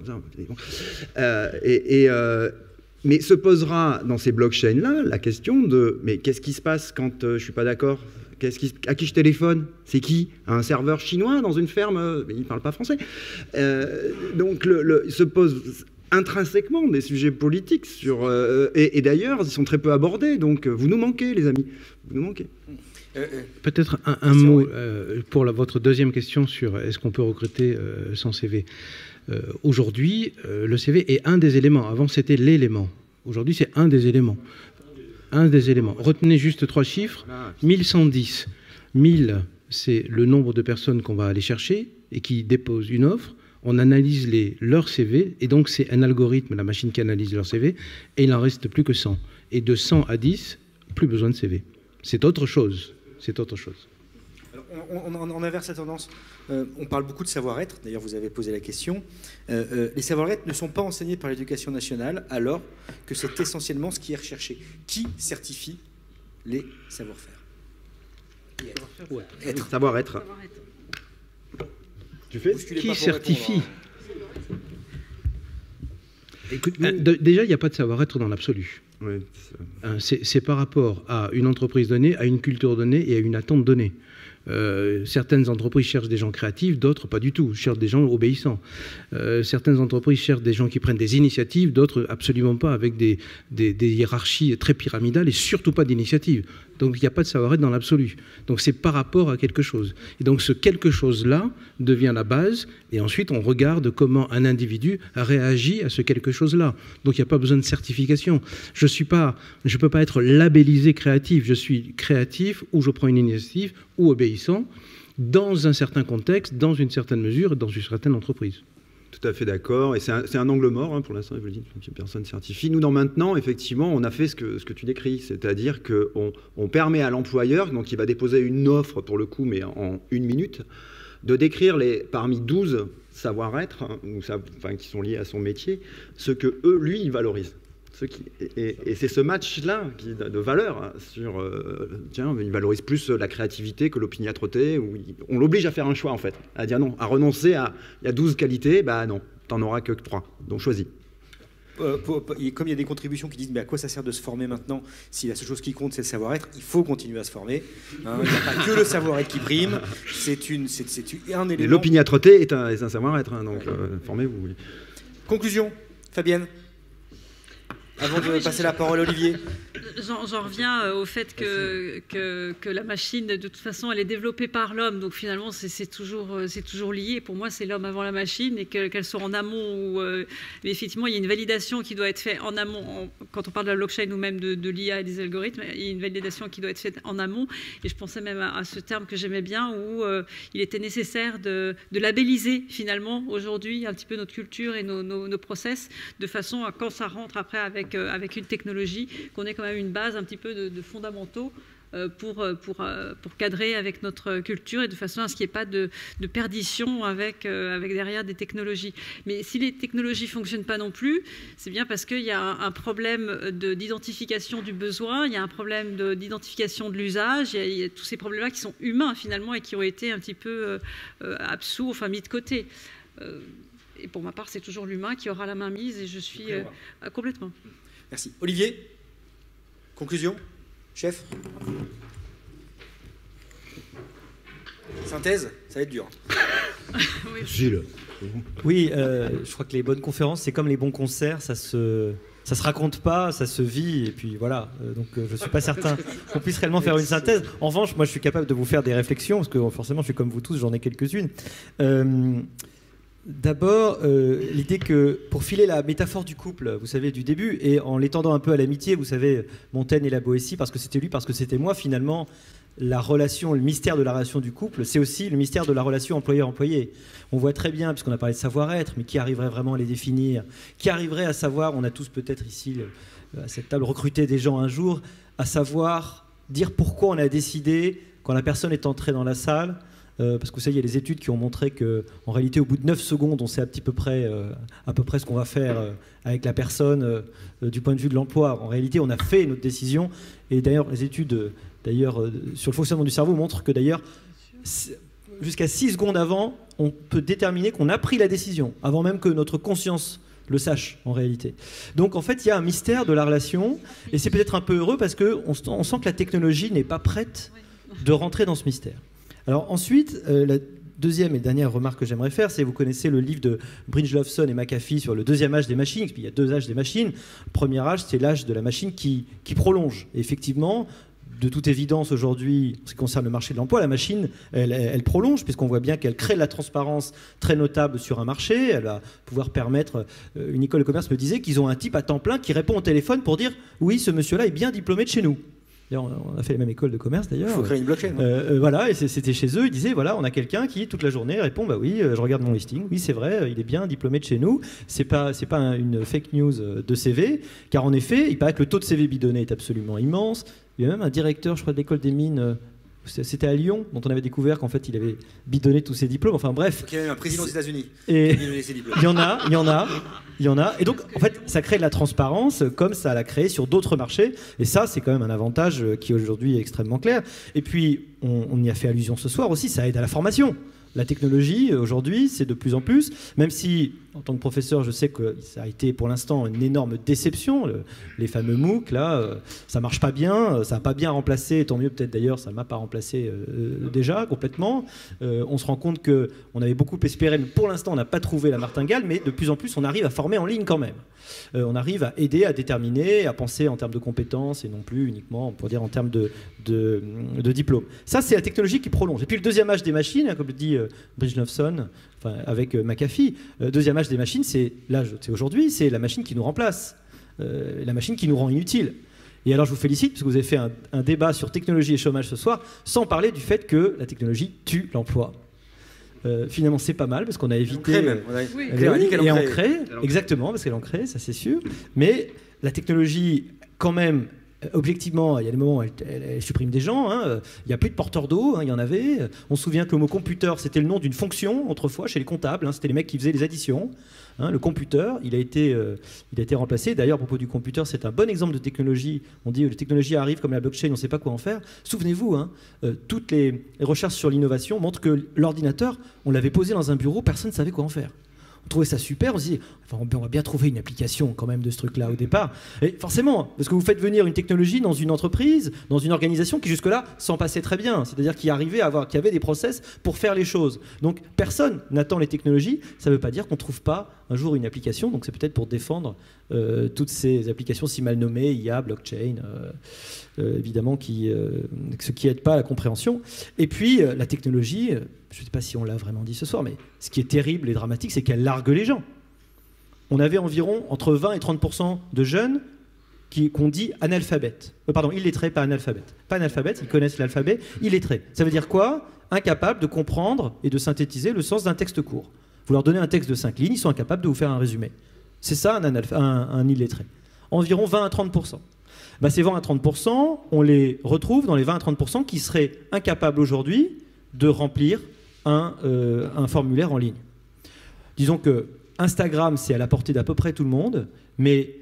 mais se posera dans ces blockchains-là la question de mais qu'est-ce qui se passe quand je ne suis pas d'accord ? À qui je téléphone ? C'est qui ? Un serveur chinois dans une ferme ? Il ne parle pas français. Donc, il se pose intrinsèquement des sujets politiques et d'ailleurs, ils sont très peu abordés. Donc, vous nous manquez, les amis. Vous nous manquez. Peut-être un mot pour votre deuxième question sur est-ce qu'on peut recruter sans CV. Aujourd'hui, le CV est un des éléments. Avant, c'était l'élément. Aujourd'hui, c'est un des éléments. Un des éléments. Retenez juste 3 chiffres. 1110. 1000, c'est le nombre de personnes qu'on va aller chercher et qui déposent une offre. On analyse leur CV, et donc c'est un algorithme, la machine qui analyse leur CV, et il n'en reste plus que 100. Et de 100 à 10, plus besoin de CV. C'est autre chose. C'est autre chose. Alors, on inverse la tendance. On parle beaucoup de savoir-être. D'ailleurs, vous avez posé la question. Les savoir-être ne sont pas enseignés par l'éducation nationale, alors que c'est essentiellement ce qui est recherché. Qui certifie les savoir-faire ? Savoir-être. Tu fais ? Qui certifie ? Écoute, déjà, il n'y a pas de savoir-être dans l'absolu. Oui, c'est par rapport à une entreprise donnée, à une culture donnée et à une attente donnée. Certaines entreprises cherchent des gens créatifs, d'autres pas du tout, cherchent des gens obéissants. Certaines entreprises cherchent des gens qui prennent des initiatives, d'autres absolument pas, avec des hiérarchies très pyramidales et surtout pas d'initiatives. Donc il n'y a pas de savoir-être dans l'absolu. Donc c'est par rapport à quelque chose. Et donc ce quelque chose-là devient la base, et ensuite on regarde comment un individu réagit à ce quelque chose-là. Donc il n'y a pas besoin de certification. Je ne peux pas être labellisé créatif. Je suis créatif ou je prends une initiative ou obéissant dans un certain contexte, dans une certaine mesure, dans une certaine entreprise. Tout à fait d'accord. Et c'est un angle mort, pour l'instant, Evelyne, personne ne certifie. Nous, dans Maintenant, effectivement, on a fait ce que tu décris. C'est-à-dire qu'on permet à l'employeur, donc il va déposer une offre, pour le coup, mais en 1 minute, de décrire parmi 12 savoir-être, qui sont liés à son métier, ce que lui, ils valorisent. Et c'est ce match-là de valeur sur... il valorise plus la créativité que l'opiniâtreté. On l'oblige à faire un choix, en fait. À dire non, à renoncer à... Il y a 12 qualités, non, t'en auras que 3. Donc choisis. Comme il y a des contributions qui disent mais à quoi ça sert de se former maintenant si la seule chose qui compte c'est le savoir-être, il faut continuer à se former. Il n'y a pas que le savoir-être qui prime, c'est un élément... L'opiniâtreté est un savoir-être, donc formez-vous. Oui. Conclusion, Fabienne. Avant de passer la parole à Olivier. J'en reviens au fait que la machine, de toute façon, elle est développée par l'homme. Donc finalement, c'est toujours lié. Pour moi, c'est l'homme avant la machine et qu'elle soit en amont ou... mais effectivement, il y a une validation qui doit être faite en amont. Quand on parle de la blockchain ou même de l'IA et des algorithmes, il y a une validation qui doit être faite en amont. Et je pensais même à ce terme que j'aimais bien où il était nécessaire de labelliser finalement aujourd'hui un petit peu notre culture et nos process de façon à quand ça rentre après avec une technologie, qu'on ait quand même une base un petit peu de fondamentaux pour cadrer avec notre culture et de façon à ce qu'il n'y ait pas de perdition avec derrière des technologies. Mais si les technologies ne fonctionnent pas non plus, c'est bien parce qu'il y a un problème d'identification du besoin, il y a un problème d'identification de l'usage, il y a tous ces problèmes-là qui sont humains finalement et qui ont été un petit peu absous, enfin mis de côté. Et pour ma part, c'est toujours l'humain qui aura la main mise et je suis complètement. Merci. Olivier, conclusion, chef. Synthèse, ça va être dur. Oui, Gilles. Oui, je crois que les bonnes conférences, c'est comme les bons concerts, ça se raconte pas, ça se vit, et puis voilà. Donc je suis pas certain qu'on puisse réellement faire une synthèse. En revanche, moi je suis capable de vous faire des réflexions, parce que forcément je suis comme vous tous, j'en ai quelques-unes. D'abord, l'idée que pour filer la métaphore du couple, vous savez, du début, et en l'étendant un peu à l'amitié, vous savez, Montaigne et la Boétie, parce que c'était lui, parce que c'était moi, finalement, la relation, le mystère de la relation du couple, c'est aussi le mystère de la relation employeur-employé. On voit très bien, puisqu'on a parlé de savoir-être, mais qui arriverait vraiment à les définir? Qui arriverait à savoir, on a tous peut-être ici, à cette table, recruté des gens un jour, à savoir dire pourquoi on a décidé, quand la personne est entrée dans la salle, parce que vous savez, il y a des études qui ont montré qu'en réalité, au bout de 9 secondes, on sait à peu près ce qu'on va faire avec la personne du point de vue de l'emploi. En réalité, on a fait notre décision. Et d'ailleurs, les études sur le fonctionnement du cerveau montrent que d'ailleurs, jusqu'à 6 secondes avant, on peut déterminer qu'on a pris la décision, avant même que notre conscience le sache, en réalité. Donc, en fait, il y a un mystère de la relation, et c'est peut-être un peu heureux parce qu'on sent que la technologie n'est pas prête de rentrer dans ce mystère. Alors ensuite, la deuxième et dernière remarque que j'aimerais faire, c'est, vous connaissez le livre de Brynjolfsson et McAfee sur le deuxième âge des machines. Il y a 2 âges des machines. Le premier âge, c'est l'âge de la machine qui prolonge. Et effectivement, de toute évidence, aujourd'hui, en ce qui concerne le marché de l'emploi, la machine, elle prolonge, puisqu'on voit bien qu'elle crée de la transparence très notable sur un marché. Elle va pouvoir permettre... Une école de commerce me disait qu'ils ont un type à temps plein qui répond au téléphone pour dire « Oui, ce monsieur-là est bien diplômé de chez nous ». On a fait les mêmes écoles de commerce d'ailleurs. Il faut créer une blockchain. Voilà, et c'était chez eux. Ils disaient voilà, on a quelqu'un qui toute la journée répond bah oui, je regarde mon listing. Oui, c'est vrai, il est bien diplômé de chez nous. C'est pas une fake news de CV, car en effet, il paraît que le taux de CV bidonné est absolument immense. Il y a même un directeur, je crois, de l'école des mines. C'était à Lyon, dont on avait découvert qu'en fait, il avait bidonné tous ses diplômes. Enfin bref. Il y a même un président aux États-Unis et qui a bidonné ses diplômes. Il y en a. Et donc, en fait, ça crée de la transparence comme ça l'a créé sur d'autres marchés. Et ça, c'est quand même un avantage qui aujourd'hui est extrêmement clair. Et puis, on y a fait allusion ce soir aussi, ça aide à la formation. La technologie, aujourd'hui, c'est de plus en plus, même si, en tant que professeur, je sais que ça a été pour l'instant une énorme déception, les fameux MOOC, là, ça marche pas bien, ça n'a pas bien remplacé, tant mieux peut-être d'ailleurs, ça ne m'a pas remplacé déjà complètement. On se rend compte qu'on avait beaucoup espéré, mais pour l'instant, on n'a pas trouvé la martingale, mais de plus en plus, on arrive à former en ligne quand même. On arrive à aider, à déterminer, à penser en termes de compétences et non plus uniquement, on pourrait dire, en termes de diplôme. Ça, c'est la technologie qui prolonge. Et puis le deuxième âge des machines, comme le dit Brynjolfsson, avec McAfee, deuxième âge des machines, c'est aujourd'hui, c'est la machine qui nous remplace, la machine qui nous rend inutiles. Et alors je vous félicite parce que vous avez fait un débat sur technologie et chômage ce soir, sans parler du fait que la technologie tue l'emploi. Finalement, c'est pas mal parce qu'on a évité. Et on crée, exactement, parce qu'elle en crée, ça c'est sûr. Mais la technologie, quand même, objectivement, il y a des moments où elle supprime des gens. Il n'y a plus de porteurs d'eau, il y en avait. On se souvient que le mot computer, c'était le nom d'une fonction autrefois chez les comptables. C'était les mecs qui faisaient les additions. Le computer, il a été remplacé. D'ailleurs, à propos du computer, c'est un bon exemple de technologie. On dit que les technologies arrivent comme la blockchain, on ne sait pas quoi en faire. Souvenez-vous, toutes les recherches sur l'innovation montrent que l'ordinateur, on l'avait posé dans un bureau, personne ne savait quoi en faire. On trouvait ça super, on se dit, on va bien trouver une application quand même de ce truc-là au départ. Et forcément, parce que vous faites venir une technologie dans une entreprise, dans une organisation qui jusque-là s'en passait très bien, c'est-à-dire qui avait des process pour faire les choses. Donc personne n'attend les technologies, ça ne veut pas dire qu'on ne trouve pas un jour une application, donc c'est peut-être pour défendre toutes ces applications si mal nommées, IA, blockchain, évidemment, ce qui n'aide pas à la compréhension. Et puis la technologie, je ne sais pas si on l'a vraiment dit ce soir, mais ce qui est terrible et dramatique, c'est qu'elle largue les gens. On avait environ entre 20 et 30% de jeunes qu'on dit analphabètes. Illettrés, pas analphabètes. Pas analphabètes, ils connaissent l'alphabet, illettrés. Ça veut dire quoi? Incapables de comprendre et de synthétiser le sens d'un texte court. Vous leur donnez un texte de 5 lignes, ils sont incapables de vous faire un résumé. C'est ça un illettré. Environ 20 à 30%. Ces 20 à 30%, on les retrouve dans les 20 à 30% qui seraient incapables aujourd'hui de remplir un formulaire en ligne. Disons que Instagram, c'est à la portée d'à peu près tout le monde, mais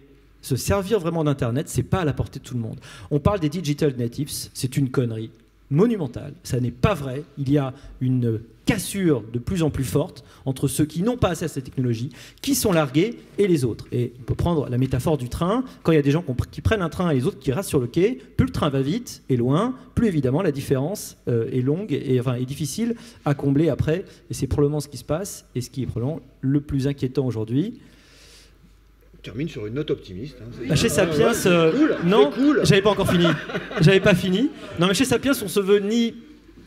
se servir vraiment d'Internet, c'est pas à la portée de tout le monde. On parle des digital natives, c'est une connerie monumentale. Ça n'est pas vrai. Il y a une cassure de plus en plus forte entre ceux qui n'ont pas accès à cette technologie, qui sont largués, et les autres. Et on peut prendre la métaphore du train. Quand il y a des gens qui prennent un train et les autres qui restent sur le quai, plus le train va vite et loin, plus évidemment la différence est longue et difficile à combler après. Et c'est probablement ce qui se passe et ce qui est probablement le plus inquiétant aujourd'hui. Termine sur une note optimiste. Chez Sapiens, non, cool. J'avais pas encore fini. J'avais pas fini. Non, mais chez Sapiens, on se veut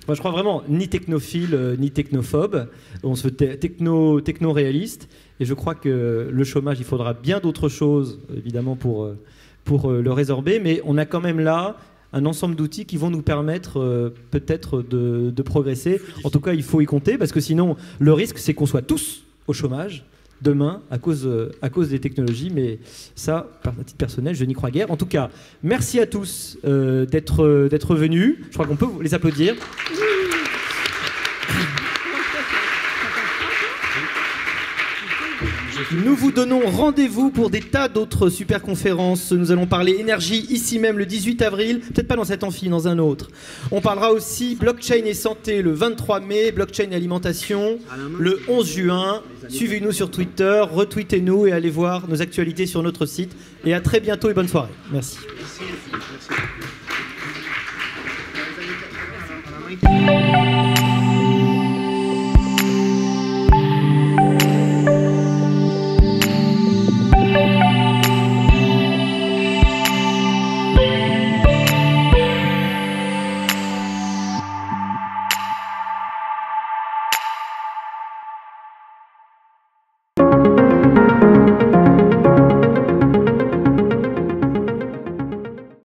je crois vraiment ni technophile ni technophobe. On se veut techno-réaliste. Et je crois que le chômage, il faudra bien d'autres choses, évidemment, pour le résorber. Mais on a quand même là un ensemble d'outils qui vont nous permettre peut-être de progresser. En tout cas, il faut y compter parce que sinon, le risque, c'est qu'on soit tous au chômage demain à cause des technologies, mais ça, par titre personnel, je n'y crois guère. En tout cas, merci à tous d'être venus. Je crois qu'on peut les applaudir. Nous vous donnons rendez-vous pour des tas d'autres super conférences. Nous allons parler énergie ici même le 18 avril, peut-être pas dans cet amphi, dans un autre. On parlera aussi blockchain et santé le 23 mai, blockchain et alimentation le 11 juin. Suivez-nous sur Twitter, retweetez-nous et allez voir nos actualités sur notre site. Et à très bientôt et bonne soirée. Merci. Merci.